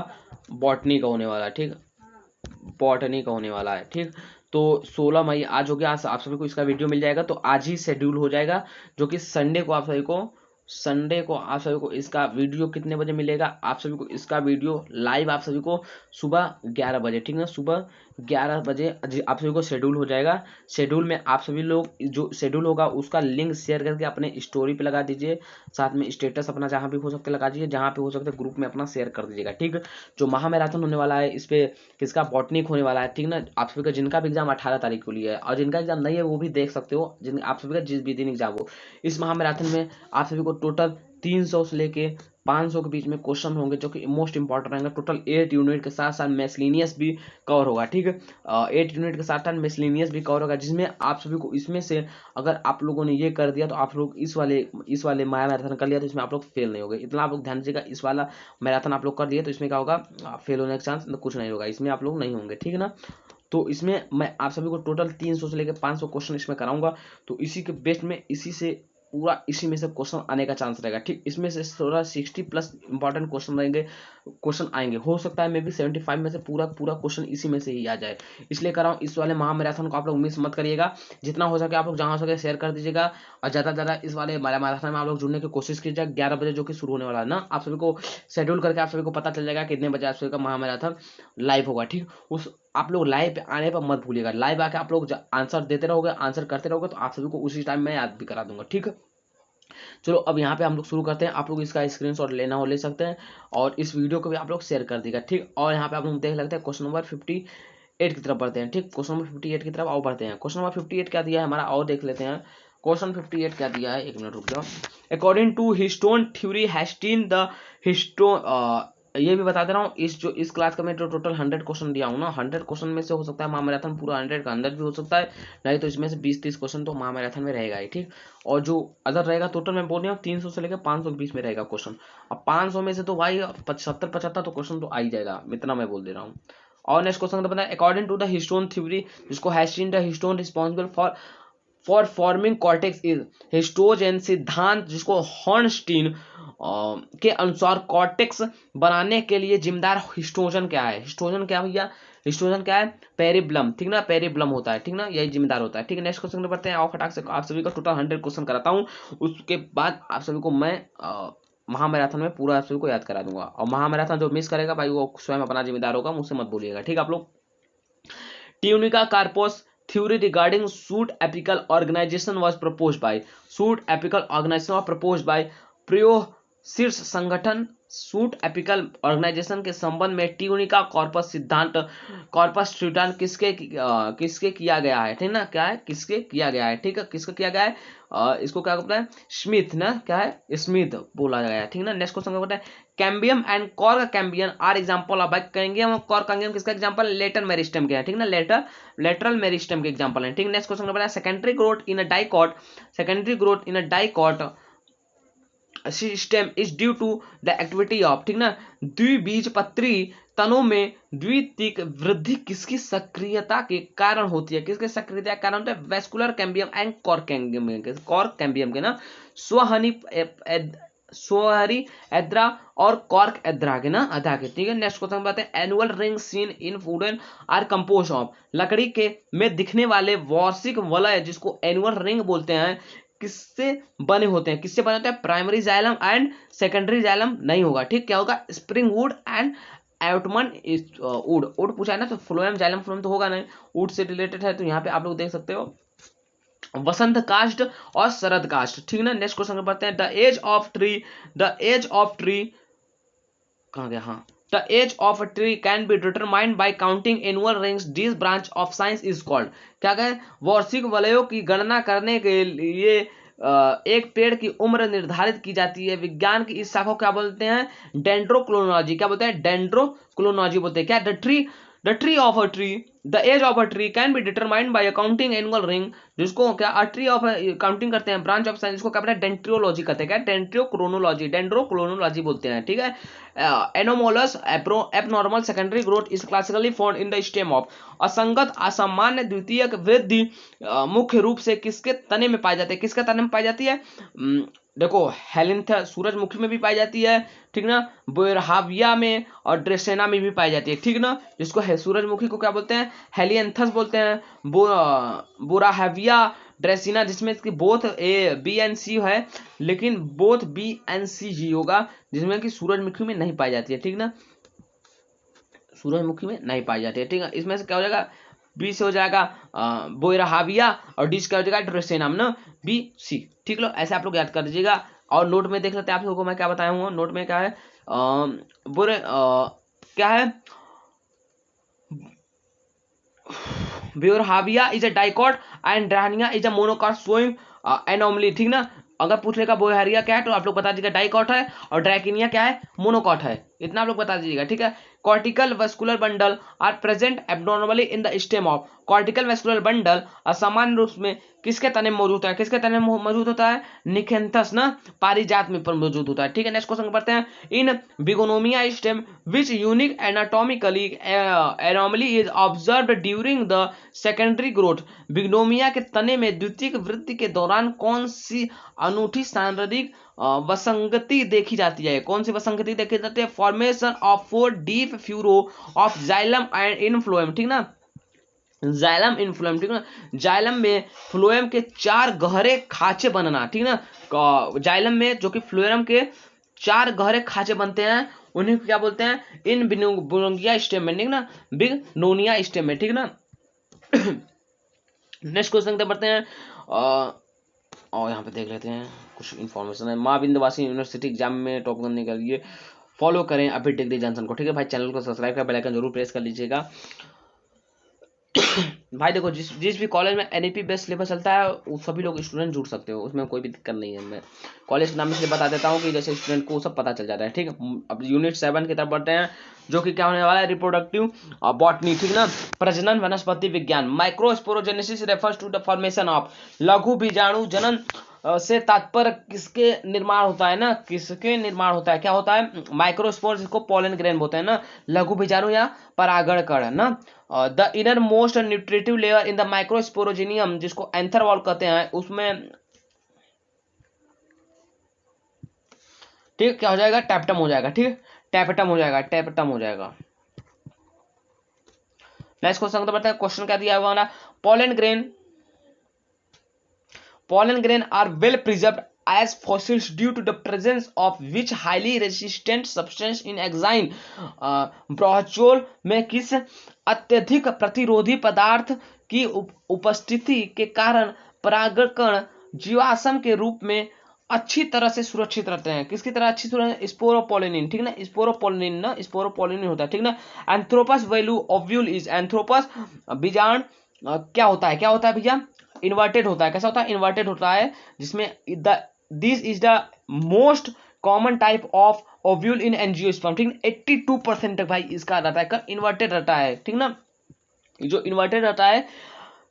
बॉटनी का होने वाला है, ठीक, बॉटनी का होने वाला है, ठीक। तो 16 मई आज हो गया, आज आप सभी को इसका वीडियो मिल जाएगा, तो आज ही शेड्यूल हो जाएगा, जो कि संडे को आप सभी को संडे को आप सभी को इसका वीडियो कितने बजे मिलेगा? आप सभी को इसका वीडियो लाइव आप सभी को सुबह 11 बजे, ठीक ना, सुबह 11 बजे आप सभी को शेड्यूल हो जाएगा। शेड्यूल में आप सभी लोग जो शेड्यूल होगा उसका लिंक शेयर करके अपने स्टोरी पे लगा दीजिए, साथ में स्टेटस अपना जहाँ भी हो सकते लगा दीजिए, जहाँ पे हो सकते ग्रुप में अपना शेयर कर दीजिएगा, ठीक। जो महामैराथन होने वाला है इस पे किसका बॉटनिक होने वाला है, ठीक ना। आप सभी का जिनका भी एग्जाम 18 तारीख को लिया है और जिनका एग्जाम नहीं है वो भी देख सकते हो, जिन आप सभी का जिस भी दिन एग्जाम हो। इस महामैराथन में आप सभी को टोटल 300 से लेके 500 के बीच में क्वेश्चन होंगे जो कि मोस्ट इंपॉर्टेंट रहेंगे। टोटल 8 यूनिट के साथ साथ मेसलिनियस भी कवर होगा, ठीक है। 8 यूनिट के साथ साथ मेसलिनियस भी कवर होगा, जिसमें आप सभी को इसमें से अगर आप लोगों ने ये कर दिया तो आप लोग इस वाले माया मैराथन कर लिया तो इसमें आप लोग फेल नहीं होगे। इतना आप लोग ध्यान दीजिएगा, इस वाला मैराथन आप लोग कर दिए तो इसमें क्या होगा, फेल होने का चांस कुछ नहीं होगा, इसमें आप लोग नहीं होंगे, ठीक है ना। तो इसमें मैं आप सभी को टोटल 300 से लेकर 500 क्वेश्चन इसमें कराऊंगा। तो इसी के बेस्ट में इसी में से क्वेश्चन आने का चांस रहेगा, ठीक। इसमें से थोड़ा 60 प्लस इंपॉर्टेंट क्वेश्चन आएंगे। हो सकता है मे बी 75 में से पूरा क्वेश्चन इसी में से ही आ जाए, इसलिए कर रहा हूँ। इस वाले महामैराथन को आप लोग मिस मत करिएगा, जितना हो सके आप लोग जहाँ हो सके शेयर कर दीजिएगा, और ज़्यादा से ज़्यादा इस वाले मैराथन में आप लोग जुड़ने की कोशिश कीजिएगा। 11 बजे जो कि शुरू होने वाला है ना, आप सभी को शेड्यूल करके आप सभी को पता चल जाएगा कितने बजे आप सभी का महामैराथन लाइव होगा, ठीक। उस आप लोग लाइव पे आने पर मत भूलिएगा, लाइव आके आप लोग आंसर देते रहोगे, आंसर करते रहोगे तो आप सभी को उसी टाइम मैं याद भी करा दूंगा, ठीक है। चलो अब यहाँ पे हम लोग शुरू करते हैं। आप लोग इसका स्क्रीनशॉट लेना हो ले सकते हैं, और इस वीडियो को भी आप लोग शेयर कर देगा, ठीक। और यहाँ पे आप लोग देख लगते हैं क्वेश्चन नंबर 58 की तरफ बढ़ते हैं, ठीक। क्वेश्चन नंबर 58 की तरफ और बढ़ते हैं। क्वेश्चन नंबर 58 क्या दिया है हमारा, और देख लेते हैं। क्वेश्चन 58 क्या दिया है, एक मिनट रुक जाओ। According to histogen theory Hanstein the histo ये भी बता दे रहा हूँ, इस क्लास का मैं जो टोटल 100 क्वेश्चन दिया हूँ ना, 100 क्वेश्चन में से हो सकता है महामैराथन पूरा 100 का 100 भी हो सकता है, नहीं तो इसमें से 20-30 क्वेश्चन तो महामैराथन में रहेगा ही, ठीक। और जो अदर रहेगा टोटल मैं बोल रहा हूँ 300 से लेकर 500 के बीच में रहेगा क्वेश्चन। अब 500 में से तो भाई 75 तो क्वेश्चन तो आ ही जाएगा, इतना मैं बोल दे रहा हूँ। और नेक्स्ट क्वेश्चन बताया, according to the histogen theory, जिसको Hanstein the histogen responsible for forming cortex is histogen सिद्धांत, जिसको हॉर्नस्टीन के अनुसार कॉर्टेक्स बनाने के लिए जिम्मेदार हिस्टोजन क्या है। हिस्टोजन क्या भैया, हिस्टोजन क्या है, पेरिब्लम, ठीक ना, पेरिब्लम होता है, ठीक ना, यही जिम्मेदार होता है, ठीक है। नेक्स्ट क्वेश्चन बढ़ते हैं। और फटाक से आप सभी का टोटल 100 क्वेश्चन कराता हूँ, उसके बाद आप सभी को मैं महामैराथन में पूरा आप सभी को याद करा दूंगा। और महामैराथन जो मिस करेगा भाई वो स्वयं अपना जिम्मेदार होगा, मुझसे मत बोलिएगा, ठीक। आप लोग tunica कार्पोस theory regarding suit apical organization was proposed by प्रियो शीर्ष संगठन सूट एपिकल ऑर्गेनाइजेशन के संबंध में ट्यूनिका कॉर्पस सिद्धांत किसके किया गया है, ठीक ना, क्या है, किसके किया गया है, ठीक है, किसका किया गया है, इसको क्या बोलते हैं, स्मिथ ना, क्या है, स्मिथ बोला गया है, ठीक ना। नेक्स्ट क्वेश्चन बोलते हैं, cambium and cork cambium are example of, cambium और कॉर्क कैम्बियम किसका एग्जांपल, लेटर मेरिस्टेम के है, ठीक ना, लेटरल मेरिस्टेम के एग्जांपल है, ठीक। नेक्स्ट क्वेश्चन बोला secondary growth in a dicot system is due to the activity of, ठीक ना, द्विबीजपत्री तनों में द्वितीयक वृद्धि किसकी सक्रियता के कारण होती है, किसके सक्रियता के कारण होता है, vascular cambium and cork cambium के ना, स्वहरी एद्रा और कॉर्क एद्रा के ना, अदा के, ठीक है। नेक्स्ट क्वेश्चन बात है, annual ring seen in wooden are compose of, लकड़ी के में दिखने वाले वार्षिक वलय जिसको एनुअल रिंग बोलते हैं, किससे बने होते हैं, किससे बने होते हैं, primary xylem and secondary xylem नहीं होगा, ठीक। क्या होगा, स्प्रिंग वुड एंड एटमन वुड पूछा है ना, तो फ्लोएम जाइलम तो होगा नहीं, वुड से रिलेटेड है, तो यहाँ पे आप लोग देख सकते हो वसंत कास्ट और शरद कास्ट, ठीक ना। नेक्स्ट क्वेश्चन बढ़ते हैं, द एज ऑफ ट्री कहाँ गया, हाँ, the age of a tree can be determined by counting annual rings, this branch of science is called, क्या कहें, वार्षिक वलयों की गणना करने के लिए एक पेड़ की उम्र निर्धारित की जाती है। विज्ञान की इस शाखा को क्या बोलते हैं, डेंड्रोक्रोनोलॉजी, क्या बोलते हैं, डेंड्रोक्रोनोलॉजी बोलते हैं, क्या, the tree of a tree, the age of a tree can be determined by counting annual ring, जिसको क्या, अ ट्री ऑफ काउंटिंग करते हैं, ब्रांच ऑफ साइंस, जिसको क्या बोलते हैं, डेंट्रियोलॉजी कहते हैं, क्या, डेंड्रोक्रोनोलॉजी बोलते हैं, ठीक है। Anomalous abnormal secondary growth is classically found in the stem of, असंगत असामान्य द्वितीयक वृद्धि मुख्य रूप से किसके तने में पाई जाती है, किसके तने में पाई जाती है, देखो हेलिंथ सूरजमुखी में भी पाई जाती है, ठीक ना, बोरहाविया में और ड्रेसेना में भी पाई जाती है, ठीक ना। जिसको है सूरजमुखी को क्या बोलते हैं, हेलियंथस बोलते हैं, बोराहाविया ड्रेसिना, जिसमें इसकी बोथ ए बी एंड सी है, लेकिन बोथ बी एंड सी जी होगा, जिसमें कि सूरजमुखी में नहीं पाई जाती है, ठीक ना, सूरजमुखी में नहीं पाई जाती है, ठीक है। इसमें से क्या हो जाएगा, बी से हो जाएगा बोयराहाविया, और डी से क्या हो जाएगा ड्रेसेनाम ना, बी सी, ठीक लो, ऐसे आप लोग याद कर दीजिएगा। और नोट में देख लेते हैं आप लोगों को मैं क्या बताया हूँ, नोट में क्या है, क्या है, Boerhavia is a dicot and Dracaena is a monocot showing anomaly, ठीक ना। अगर पूछ लेगा बोयहारिया क्या है तो आप लोग बता दीजिएगा डाइकॉट है, और ड्रैकिनिया क्या है, मोनोकॉट है, इतना आप लोग बता दीजिएगा, ठीक है। Cortical vascular bundle are present abnormally in the stem of, cortical vascular bundle असामान्य रूप में किसके तने में मौजूद है, किसके तने में मौजूद होता है, निखेंथस ना, पारिजात में पर मौजूद होता है, ठीक है। नेक्स्ट क्वेश्चन पढ़ते हैं, in Bignonia stem which unique anatomically anomaly is observed during the secondary growth, Bignonia के तने में द्वितीयक वृद्धि के दौरान कौन सी अनूठी शारीरिक वसंगति देखी जाती है, कौन सी वसंगति देखी जाती है, formation of 4 deep furrow of xylem and in phloem, ठीक ना, जाइलम इनफ्लोएम, ठीक ना, जाइलम में फ्लोएम के 4 गहरे खांचे बनना, ठीक ना, जाइलम में जो कि फ्लोएम के 4 गहरे खांचे बनते हैं उन्हें क्या बोलते हैं, इन बिगनोनिया स्टेम में, ठीक ना, बिगनोनिया स्टेम में, ठीक ना। नेक्स्ट क्वेश्चन बढ़ते हैं, और यहाँ पे देख लेते हैं कुछ इन्फॉर्मेशन है, माँ विंध्यवासिनी यूनिवर्सिटी एग्जाम में टॉप करने के लिए फॉलो करें अभी डिग्री जॉनसन को, ठीक है भाई। चैनल को सब्सक्राइब कर बेल आइकन जरूर प्रेस कर लीजिएगा। भाई देखो, जिस भी कॉलेज में एनईपी बेस्ड सिलेबस चलता है वो सभी लोग स्टूडेंट जुड़ सकते हो, उसमें कोई भी दिक्कत नहीं है। मैं कॉलेज के नाम इसलिए बता देता हूँ कि जैसे स्टूडेंट को सब पता चल जाता है, ठीक है। अब यूनिट 7 की तरफ बढ़ते हैं, जो कि क्या होने वाला है, रिप्रोडक्टिव बॉटनी, ठीक ना, प्रजनन वनस्पति विज्ञान। Microsporogenesis refers to the formation of, लघु बीजाणु जनन से तात्पर्य किसके निर्माण होता है ना, किसके निर्माण होता है, क्या होता है, माइक्रोस्पोर, जिसको पोलन ग्रेन बोलते हैं ना, लघु बीजाणु या परागण कण ना, the inner most nutritive layer in the microsporangium, जिसको एंथर वॉल कहते हैं, उसमें ठीक क्या हो जाएगा, टैप्टम हो जाएगा, ठीक, टैप्टम हो जाएगा, टैप्टम हो जाएगा। नेक्स्ट क्वेश्चन तो बताए, क्वेश्चन क्या दिया हुआ, pollen grain are well preserved as fossils due to the presence of which highly resistant substance in exine, ब्रोंचोल में किस अत्यधिक प्रतिरोधी पदार्थ की उपस्थिति के कारण परागकण जीवाश्म के रूप में अच्छी तरह से सुरक्षित रहते हैं, किसकी तरह अच्छी सुरक्षित, स्पोरोपोलिनिन, ठीक ना, स्पोरोपोलिनिन ना, स्पोरोपोलिनिन होता है, ठीक ना। एंथ्रोपस वैल्यू ओव्यूल इज, एंथ्रोपस बीजाण क्या होता है, क्या होता है भैया, इन्वर्टेड होता है, कैसा होता है, इन्वर्टेड होता है, जिसमें this is the most common type of ovule in angiosperm, ठीक, 82% तक भाई इसका रहता है, इन्वर्टेड रहता है, ठीक ना। जो इन्वर्टेड रहता है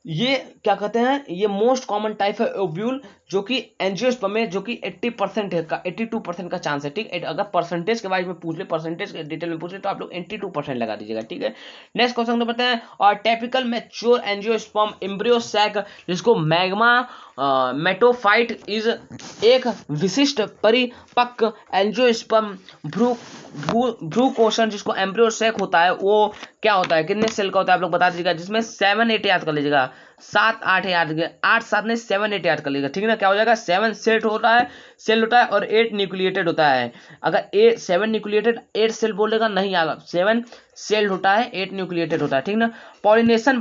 ये क्या कहते हैं, ये मोस्ट कॉमन टाइप है ओव्यूल, जो कि एंजियोस्पर्म में जो कि 80% है का 82% का चांस है, ठीक। अगर परसेंटेज के बारे में पूछ ले, परसेंटेज के डिटेल में पूछ ले तो आप लोग 82% लगा दीजिएगा, ठीक है। नेक्स्ट क्वेश्चन तो बताते हैं, और typical mature angiosperm embryo sac, जिसको मैग्मा मेटोफाइट इज, एक विशिष्ट परिपक्व एंजियोस्पर्म भ्रू कोशन, जिसको एम्ब्रियो सैक होता है, वो क्या होता है, कितने सेल का होता है आप लोग बता दीजिएगा, जिसमें 7-8 याद कर लीजिएगा, 7-8 याद, 8-7 नहीं 7-8 याद कर लीजिएगा, ठीक है ना। क्या हो जाएगा, 7 सेल होता है और 8 न्यूक्लिएटेड होता है। अगर 7 न्यूक्लिएटेड 8 सेल बोलेगा नहीं आएगा, 7 सेल होता है 8 न्यूक्लिएटेड होता है, ठीक ना। Pollination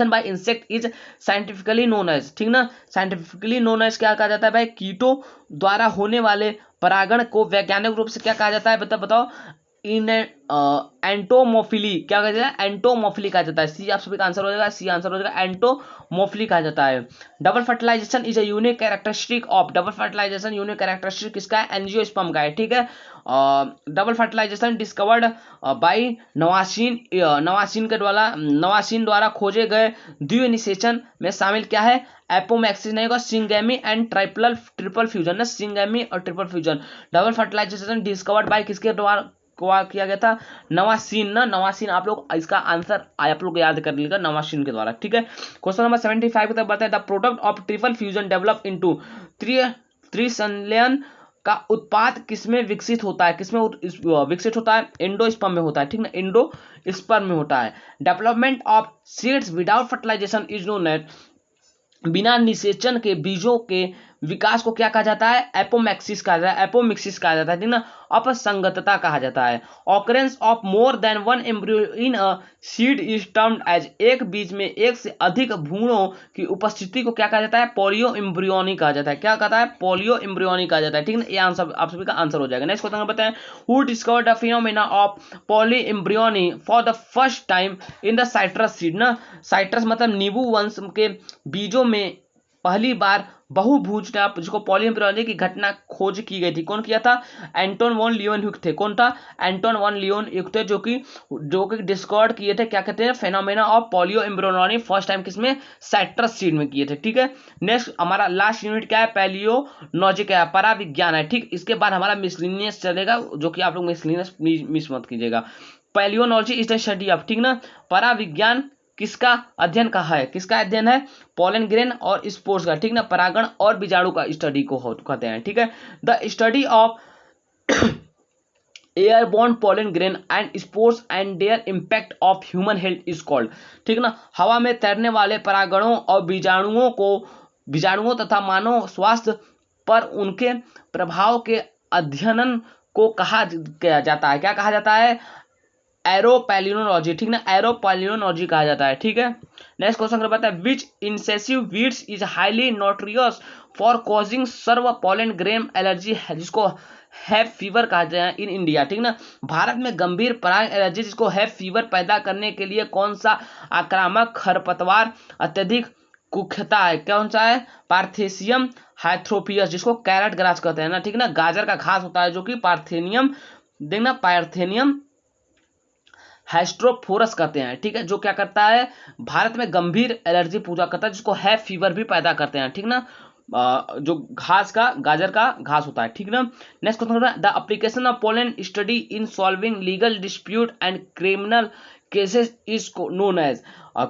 by insect is scientifically known as, ठीक ना, साइंटिफिकली नोन एज क्या कहा जाता है भाई, कीटो द्वारा होने वाले परागण को वैज्ञानिक रूप से क्या कहा जाता है, बताओ, इन एंटोमोफिली, क्या कहा जाता है, एंटोमोफिली कहा जाता है। सी आप सभी का आंसर हो जाएगा, सी आंसर हो जाएगा, एंटोमोफिली कहा जाता है। Double fertilization is a unique characteristic of, double fertilization unique characteristic किसका है, एंजियोस्पर्म का है, ठीक है। Double fertilization discovered by Nawaschin द्वारा खोजे गए द्विनिषेचन में शामिल क्या है, एपोमैक्सिस नहीं होगा, सिंगेमी एंड ट्रिपल फ्यूजन ना, सिंगेमी और triple fusion. Double fertilization discovered by किसके द्वारा किया गया था, नवासीन ना, नवासीन, आप लोग इसका आंसर आप लोग याद कर लीजिएगा, नवासीन के द्वारा, ठीक है। क्वेश्चन नंबर 75 की तरफ बढ़ते हैं, the product of triple fusion develop into त्रिसंलयन का उत्पाद किसमें विकसित होता है, किसमें विकसित होता है, एंडोस्पर्म में होता है, ठीक ना, एंडोस्पर्म में होता है। Development of seeds without fertilization is known as, बिना निषेचन के बीजों के विकास को क्या कहा जाता है, एपोमैक्सिस कहा जाता है, एपोमिक्सिस कहा जाता है, ठीक ना, अपसंगतता कहा जाता है। Occurrence of more than one embryo in a seed is termed as, एक बीज में एक से अधिक भ्रूणों की उपस्थिति को क्या कहा जाता है, पोलियो एम्ब्रियोनी कहा जाता है। क्या कहता है, पोलियो एम्ब्रियोनी कहा जाता है, ठीक ना, ये आंसर आप सभी का आंसर हो जाएगा। नेक्स्ट क्वेश्चन बताएं, who discovered the phenomena of polyembryony for the first time in the citrus seed ना, साइट्रस मतलब नींबू वंश के बीजों में पहली बार बहुभुज जिसको पॉली एम्ब्रियोनी की घटना खोज की गई थी, कौन किया था, एंटोन वॉन लियोनहुक थे। कौन था, एंटोन वॉन लियोनहुक थे, जो कि डिस्कवर्ड किए थे, क्या कहते हैं, phenomena of polyembryony first time किसमें, साइट्रस सीड में किए थे, ठीक है। नेक्स्ट हमारा लास्ट यूनिट क्या है, पैलियोलॉजी क्या है, पराविज्ञान है, ठीक। इसके बाद हमारा मिसलिनियस चलेगा, जो कि आप लोग मिसलिनियस मिस मत कीजिएगा। पैलियोलॉजी इज द स्टडी ऑफ, ठीक ना, पराविज्ञान किसका अध्ययन का है, किसका अध्ययन है, पोलन ग्रेन और स्पोर्स का, ठीक ना, परागण और बीजाणु का स्टडी को कहते हैं, ठीक है। The study of airborne pollen grain and spores and their impact of human health is called, ठीक ना, हवा में तैरने वाले परागणों और बीजाणुओं तथा मानव स्वास्थ्य पर उनके प्रभाव के अध्ययन को कहा जाता है, क्या कहा जाता है, एरोपैलिनोलॉजी, ठीक ना, एरोपैलिनोलॉजी कहा जाता है, ठीक है। नेक्स्ट क्वेश्चन कर पाता है, which invasive weeds is highly notorious for causing severe pollen grain allergy, जिसको हैव फीवर कहा जाता है इन इंडिया, ठीक ना, भारत में गंभीर पराग एलर्जी जिसको हैव फीवर पैदा करने के लिए कौन सा आक्रामक खरपतवार अत्यधिक कुख्यात है, कौन सा है, पार्थेनियम हाइथ्रोपियस, जिसको कैरेट ग्रास कहते हैं ना, ठीक ना, गाजर का घास होता है, जो कि पार्थेनियम, देखना, पार्थेनियम हाइस्ट्रोफोरस कहते हैं, ठीक है, जो क्या करता है, भारत में गंभीर एलर्जी पूजा करता है, जिसको हैव फीवर भी पैदा करते हैं, ठीक ना, जो घास का, गाजर का घास होता है, ठीक ना। Next question, the application of pollen study in solving legal dispute and criminal cases is known as,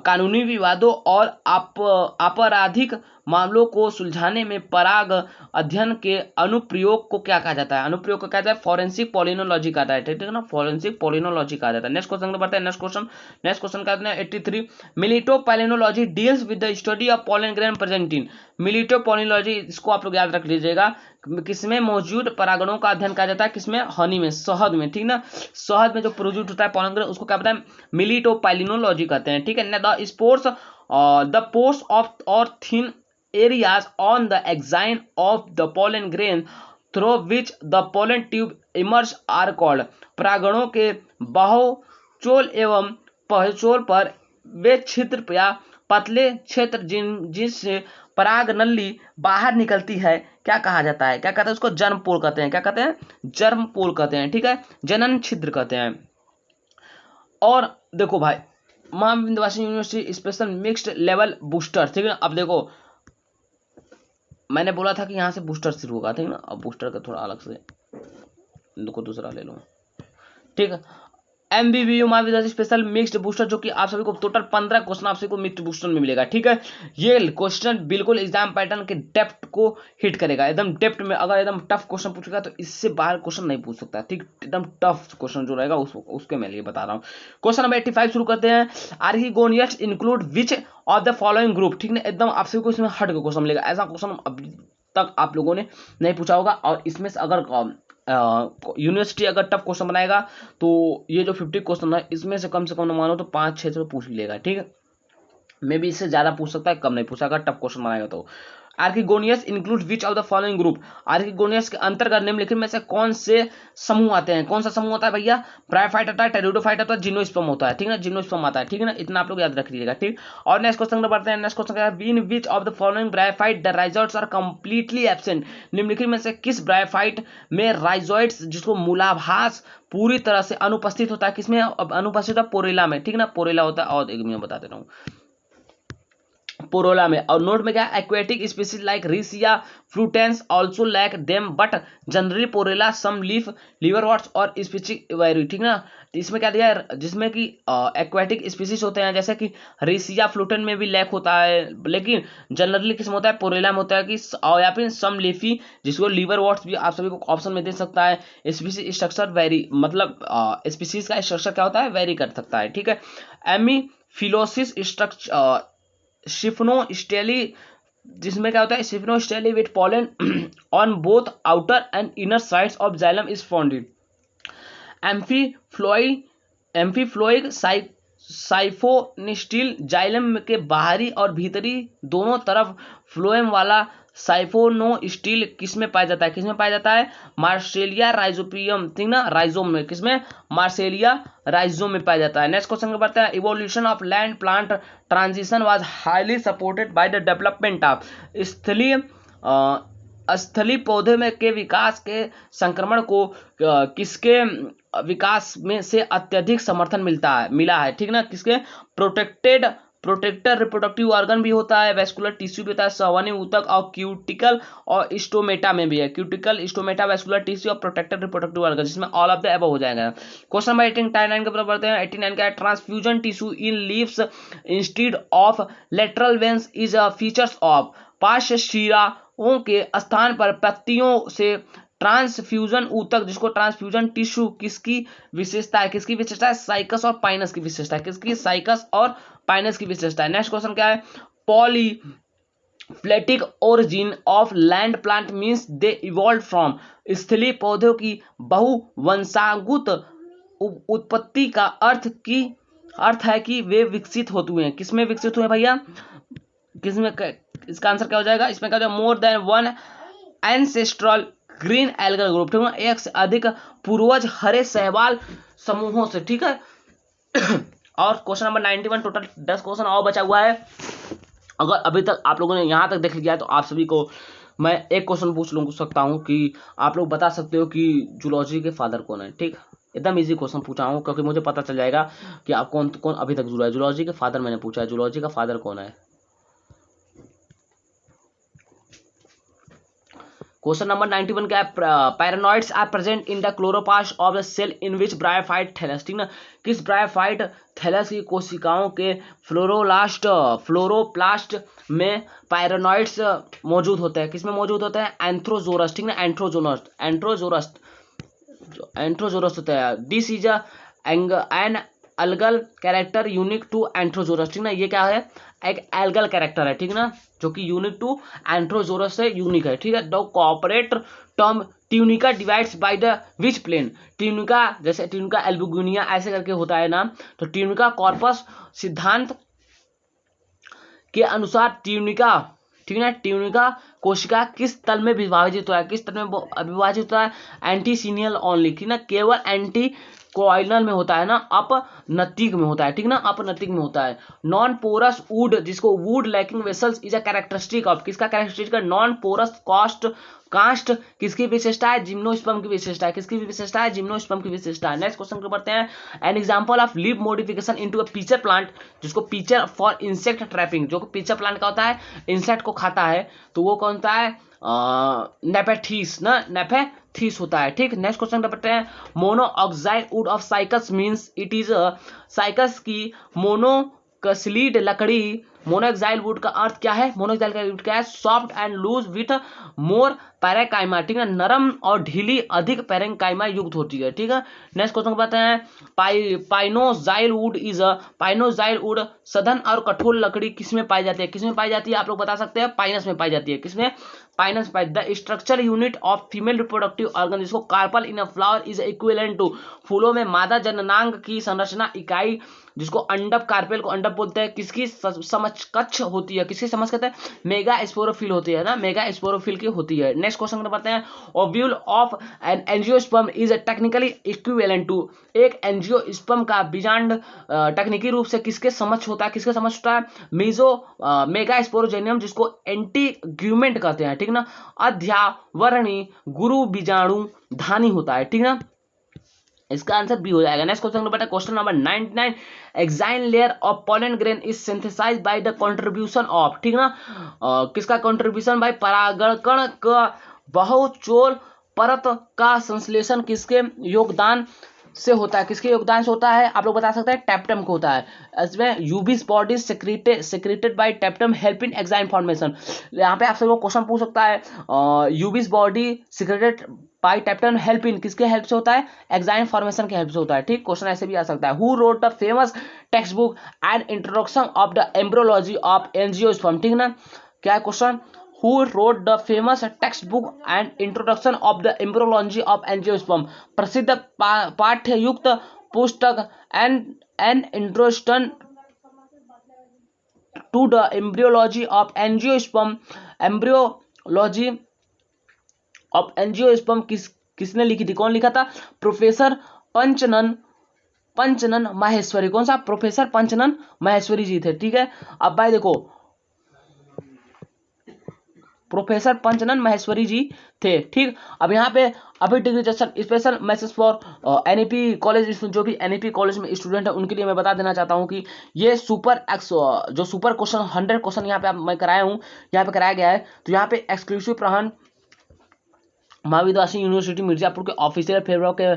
कानूनी विवादों और आपराधिक मामलों को सुलझाने में पराग अध्ययन के अनुप्रयोग को क्या कहा जाता है, अनुप्रयोग को क्या कहता है, फॉरेंसिक पोलिनोलॉजी कहा जाता है, ठीक है ना, फॉरेंसिक पोलिनोलॉजी कहा जाता है। नेक्स्ट क्वेश्चन बढ़ते हैं, नेक्स्ट क्वेश्चन कहते हैं 83, melittopalynology deals with the study of pollen grain present in, melittopalynology, इसको आप लोग याद रख लीजिएगा, किसमें मौजूद परागणों का अध्ययन किया जाता है, किसमें, हनी में, शहद में, ठीक ना, शहद में जो प्रोड्यूस होता है पोलन ग्रेन, उसको क्या बताएं, मिलिटोपैलिनोलॉजी कहते हैं, ठीक है। The spores the pores of और thin areas on the axine of the pollen grain through which the pollen tube emerge are called, परागणों के बाहुचोल एवं पहचोल पर वे छिद्र या पतले क्षेत्र जिससे पराग नली बाहर निकलती है, क्या कहा जाता है, क्या कहते हैं, उसको जर्म पोल कहते हैं, क्या कहते हैं, जर्म पोल कहते हैं, ठीक है, जनन छिद्र कहते हैं। और देखो भाई, मां Vindhyavasini university special mixed level booster, ठीक है, अब देखो मैंने बोला था कि यहाँ से बूस्टर शुरू होगा, ठीक ना, अब बूस्टर का थोड़ा अलग से देखो, दूसरा ले लो, ठीक है, MBBU महाविद्यालय स्पेशल मिक्स्ड बूस्टर, जो कि आप सभी को टोटल 15 क्वेश्चन आप सभी को मिक्स्ड बूस्टर में मिलेगा, ठीक है। ये क्वेश्चन बिल्कुल एग्जाम पैटर्न के डेप्थ को हिट करेगा, एकदम डेप्थ में, अगर एकदम टफ क्वेश्चन पूछेगा तो इससे बाहर क्वेश्चन नहीं पूछ सकता, ठीक, एकदम टफ क्वेश्चन जो रहेगा उसके मैं लिए बता रहा हूँ। क्वेश्चन नंबर 85 शुरू करते हैं, archegoniates include which of the following group, ठीक है, एकदम आप सभी को इसमें हट के क्वेश्चन मिलेगा, ऐसा क्वेश्चन अभी तक आप लोगों ने नहीं पूछा होगा, और इसमें से अगर यूनिवर्सिटी अगर टफ क्वेश्चन बनाएगा तो ये जो 50 क्वेश्चन है इसमें से कम मानो तो 5-6 से पूछ लेगा, ठीक है, मे भी इससे ज्यादा पूछ सकता है, कम नहीं पूछा, अगर टफ क्वेश्चन बनाएगा तो। Archegoniates include which of the following group, archegoniates के अंतर्गत निम्नलिखित में से कौन से समूह आते हैं, कौन सा समूह होता है भैया, ब्रायोफाइट आता है, टेरिडोफाइट आता है, जिम्नोस्पर्म होता है, ठीक है ना, जिम्नोस्पर्म आता है, ठीक है ना, इतना आप लोग याद रख लीजिएगा, ठीक। और नेक्स्ट क्वेश्चन बढ़ते हैं, नेक्स्ट क्वेश्चन है, in which of the following bryophyte the rhizoids are completely absent, निम्नलिखित में से किस ब्रायोफाइट में राइजोइड्स, जिसको मूलाभास पूरी तरह से अनुपस्थित होता है, किसमें अनुपस्थित है, पोरेला में, ठीक है ना, पोरेला होता है, और एक मैं बता देता हूँ, पोरोला में। और नोट में क्या, aquatic species like Riccia fluitans also lack them but generally Porella some leaf liverworts और स्पीसीज वेरी, ठीक ना। तो इसमें क्या दिया है, जिसमें कि एक्वेटिक स्पीसीज होते हैं जैसे कि रिसिया फ्लूटेन में भी लैक होता है, लेकिन जनरली किसमें होता है, पोरेला में होता है कि या फिर सम लीफी, जिसको लिवरवर्ट्स भी आप सभी को ऑप्शन में दे सकता है। स्पीसीज स्ट्रक्चर वेरी, मतलब स्पीसीज का स्ट्रक्चर क्या होता है, वेरी कर सकता है, ठीक है। एमीफिलोसिस स्ट्रक्चर शिफ्नोस्टेली, जिसमें क्या होता है, siphonostele with phloem on both outer and inner sides of xylem is founded. Amphiphloic siphonostele, जाइलम के बाहरी और भीतरी दोनों तरफ फ्लोएम वाला साइफोनोस्टिल किसमें पाया जाता है, किसमें पाया जाता है, मार्सेलिया राइजोपियम, ठीक ना, राइजोम में, किसमें, मार्सेलिया राइजोम में पाया जाता है। नेक्स्ट क्वेश्चन बढ़ते हैं, evolution of land plant transition was highly supported by the development of स्थलीय पौधे में के विकास के संक्रमण को किसके विकास में से अत्यधिक समर्थन मिला है, ठीक ना, किसके, प्रोटेक्टर रिप्रोडक्टिव ऑर्गन भी होता है, वेस्कुलर टिश्यू भी होता है, संवहनी ऊतक और क्यूटिकल और स्टोमेटा में भी है, क्यूटिकल स्टोमेटा वेस्कुलर टिश्यू और प्रोटेक्टर रिप्रोडक्टिव ऑर्गन, जिसमें ऑल ऑफ द अबव हो जाएगा। क्वेश्चन नंबर 89 के ऊपर बढ़ते हैं। 89 का है, transfusion tissue in leaves instead of lateral veins is a features of पार्श्व शिराओं के स्थान पर पत्तियों से ट्रांसफ्यूजन ऊतक, जिसको ट्रांसफ्यूजन टिश्यू, किसकी विशेषता है, किसकी विशेषता है, साइकस और पाइनस की विशेषता है, किसकी, साइकस और पाइनस की विशेषता है। नेक्स्ट क्वेश्चन क्या है, polyphyletic origin of land plant means they evolve from, स्थलीय पौधों की बहुवंशागुत उत्पत्ति का अर्थ है कि वे विकसित होते हैं, किसमें विकसित हुए भैया, किसमें, इसका आंसर क्या हो जाएगा, इसमें क्या हो जाएगा, मोर than one ancestral green algal group, ठीक है, एक से अधिक पूर्वज हरे शैवाल समूहों से, ठीक है। और क्वेश्चन नंबर 91, टोटल 10 क्वेश्चन और बचा हुआ है। अगर अभी तक आप लोगों ने यहां तक देख लिया है तो आप सभी को मैं एक क्वेश्चन पूछ सकता हूं कि आप लोग बता सकते हो कि जूलॉजी के फादर कौन है, ठीक। एकदम इजी क्वेश्चन पूछा हूं क्योंकि मुझे पता चल जाएगा कि आप कौन कौन अभी तक जुड़ा है। जूलॉजी के फादर मैंने पूछा है, जूलॉजी का फादर कौन है। क्वेश्चन नंबर 91 क्या है, pyrenoids are present in the chloroplast of the cell in which bryophyte thallus, ठीक ना, किस ब्रायोफाइट थैलस की कोशिकाओं के फ्लोरोप्लास्ट में पैरानॉइड्स मौजूद होते हैं, किसमें मौजूद होते हैं, एंथ्रोजोरस, ठीक ना, एंथ्रोजोरस होता है। This is an algal character unique to Anthoceros, ठीक ना, ये क्या है, एक एल्गल कैरेक्टर है, ठीक ना, जो कि यूनिक टू एंथ्रोजोरस से यूनिक है, ठीक है। The corporate term tunica divides by the which plane, tunica, जैसे ट्यूनिका एल्बुगिनिया ऐसे करके होता है नाम, तो ट्यूनिका कॉर्पस सिद्धांत के अनुसार ट्यूनिका, ठीक है, ट्यूनिका कोशिका किस तल में विभाजित हुआ है, किस तल में विभाजित होता है, एंटीसीनियल ओनली, ठीक ना, केवल एंटी कोइनल में होता है ना, अपनतिक में होता है, ठीक ना, अपनतिक में होता है। नॉन पोरस वुड, जिसको would lacking vessels is a characteristic of, किसका कैरेक्टरिस्टिक है, नॉन पोरस कास्ट किसकी विशेषता है, जिम्नोस्पर्म की विशेषता है, किसकी विशेषता है, जिम्नोस्पर्म की विशेषता है। नेक्स्ट क्वेश्चन को बढ़ते हैं, an example of leaf modification into a pitcher plant, जिसको पीचर फॉर इंसेक्ट ट्रैपिंग, जो पीचर प्लांट का होता है इंसेक्ट को खाता है, तो वो कौन सा है, नेपेथीस ना, नेपेथीस होता है, ठीक। नेक्स्ट क्वेश्चन बढ़ते हैं, monoxide would of cycas means it is cycas की मोनोकसलीड लकड़ी, मोनोऑक्साइड वुड का अर्थ क्या है, मोनोऑक्साइड वुड क्या है, soft and loose with more parenchyma, ठीक है, नरम और ढीली अधिक पैरेंकाइमा युक्त होती है, ठीक है। नेक्स्ट क्वेश्चन बताते हैं, पाइनोजाइल वुड इज पाइनोजाइल वुड सघन और कठोर लकड़ी किसमें पाई जाती है, किसमें पाई जाती है, आप लोग बता सकते हैं, पाइनस में पाई जाती है, किसमें, पाइनस पाई। The structure unit of female reproductive organ, जिसको carpel in a flower is equivalent to, फूलों में मादा जननांग की संरचना इकाई, जिसको अंडप, कार्पेल को अंडप बोलते हैं, किसकी समकक्ष होती है, किसकी समझ कहते हैं, मेगा स्पोरोफिल होती है ना, मेगा स्पोरोफिल की होती है। नेक्स्ट क्वेश्चन बताते हैं, ovule of an angiosperm is technically equivalent to, एक एंजियोस्पर्म का बीजांड तकनीकी रूप से किसके समक्ष होता है, किसके समक्ष होता है, मेगा स्पोरोजेनियम, जिसको एंटीग्यूमेंट कहते हैं, ठीक ना, अध्यावरणी गुरु बीजाणु धानी होता है, ठीक ना। इसका आंसर बी हो जाएगा। नेक्स्ट क्वेश्चन नंबर है question number 99। Exine layer of pollen grain is synthesized by the contribution of, ठीक ना, किसका कंट्रीब्यूशन भाई, परागकण का बहुचोल परत का संश्लेषण किसके योगदान से होता है, किसके योगदान से होता है, आप लोग बता सकते हैं टैप्टम को होता है। इसमें Ubisch body secreted by tapetum help in exine formation. यहाँ पे आपसे वो क्वेश्चन पूछ सकता है, Ubisch body secreted by tapetum help in, किसके हेल्प से होता है, एग्जाइन फॉर्मेशन के हेल्प से होता है, ठीक। क्वेश्चन ऐसे भी आ सकता है, who wrote the famous text book and introduction of the embryology of angiosperm, ठीक ना, क्या है question, who wrote the famous textbook and introduction of the embryology of angiosperm, प्रसिद्ध पाठ्ययुक्त पुस्तक and introduction to the embryology of angiosperm, embryology of angiosperm किसने लिखी थी, कौन लिखा था, प्रोफेसर पंचनन माहेश्वरी, कौन सा, प्रोफेसर पंचनन माहेश्वरी जी थे, ठीक है। अब भाई देखो प्रोफेसर पंचनन माहेश्वरी जी थे, ठीक। अब यहाँ पे अभी degree special message for NEP college, जो भी एनईपी कॉलेज में स्टूडेंट है उनके लिए मैं बता देना चाहता हूँ कि ये जो सुपर क्वेश्चन 100 क्वेश्चन यहाँ पे मैं कराया हूँ, यहाँ पे कराया गया है, तो यहाँ पे एक्सक्लूसिव प्रहन महाविद्यालय यूनिवर्सिटी मिर्जापुर के ऑफिशियल फेवरेट के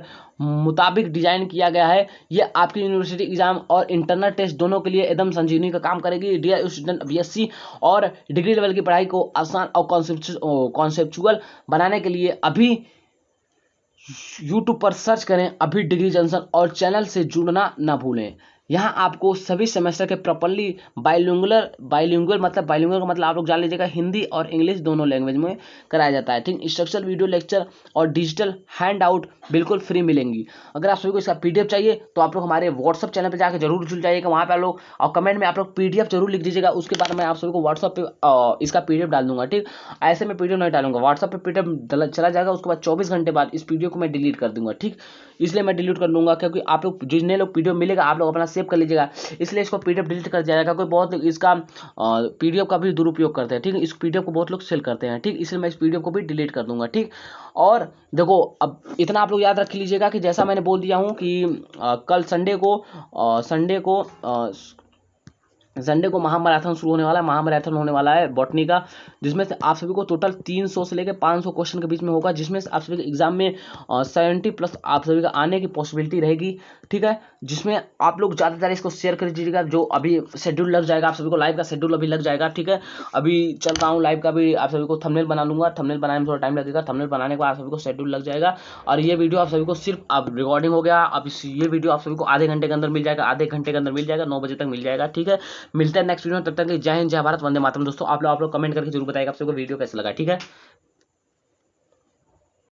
मुताबिक डिजाइन किया गया है। ये आपकी यूनिवर्सिटी एग्जाम और इंटरनल टेस्ट दोनों के लिए एकदम संजीवनी का काम करेगी। डियर स्टूडेंट, बीएससी और डिग्री लेवल की पढ़ाई को आसान और कॉन्सेप्चुअल बनाने के लिए अभी यूट्यूब पर सर्च करें अभी डिग्री जंक्शन और चैनल से जुड़ना ना भूलें। यहाँ आपको सभी सेमेस्टर के प्रॉपरली बाइलिंगुअल का मतलब आप लोग जान लीजिएगा, हिंदी और इंग्लिश दोनों लैंग्वेज में कराया जाता है, ठीक। इंस्ट्रक्शनल वीडियो लेक्चर और डिजिटल हैंड आउट बिल्कुल फ्री मिलेंगी। अगर आप सभी को इसका पीडीएफ चाहिए तो आप लोग हमारे व्हाट्सअप चैनल पर जाकर जरूर जुड़ जाइएगा, वहाँ पे आप लोग और कमेंट में आप लोग पीडीएफ जरूर लिख दीजिएगा, उसके बाद मैं आप सभी को व्हाट्सअप पे इसका पीडीएफ डाल दूंगा, ठीक। ऐसे में पीडीएफ नहीं डालूंगा, व्हाट्सअप पे पीडीएफ चला जाएगा, उसके बाद 24 घंटे बाद इस पीडीएफ को मैं डिलीट कर दूंगा, ठीक। इसलिए मैं डिलीट कर दूंगा क्योंकि आप लोग जितने लोग पीडीएफ मिलेगा आप लोग अपना सेव कर लीजिएगा, इसलिए इसको पीडीएफ डिलीट कर दिया जाएगा। कोई बहुत लोग इसका पीडीएफ का भी दुरुपयोग करते हैं, ठीक है, इस पीडीएफ को बहुत लोग सेल करते हैं, ठीक, इसलिए मैं इस पीडीएफ को भी डिलीट कर दूंगा, ठीक। और देखो अब इतना आप लोग याद रख लीजिएगा कि जैसा मैंने बोल दिया हूँ कि कल संडे को महामैराथन शुरू होने वाला है, महामैराथन होने वाला है बॉटनी का, जिसमें से आप सभी को टोटल 300 से लेकर 500 क्वेश्चन के बीच में होगा, जिसमें से आप सभी के एग्जाम में 70+ आप सभी का आने की पॉसिबिलिटी रहेगी, ठीक है। जिसमें आप लोग ज़्यादातर इसको शेयर कर दीजिएगा, जो अभी शेड्यूल लग जाएगा, आप सभी को लाइव का शेड्यूल अभी लग जाएगा, ठीक है। अभी चल रहा हूँ लाइव का भी, आप सभी को थंबनेल बना लूंगा, थंबनेल बनाने में थोड़ा टाइम लगेगा, थंबनेल बनाने के बाद आप सभी को शेड्यूल लग जाएगा। और ये वीडियो आप सभी को सिर्फ अब रिकॉर्डिंग हो गया, अब ये वीडियो आप सभी को आधे घंटे के अंदर मिल जाएगा, आधे घंटे के अंदर मिल जाएगा, 9 बजे तक मिल जाएगा, ठीक है। मिलते हैं नेक्स्ट वीडियो में, तब तक जय हिंद जय भारत वंदे मातरम। दोस्तों आप लोग कमेंट करके जरूर बताइएगा आप सबको वीडियो कैसा लगा, ठीक है।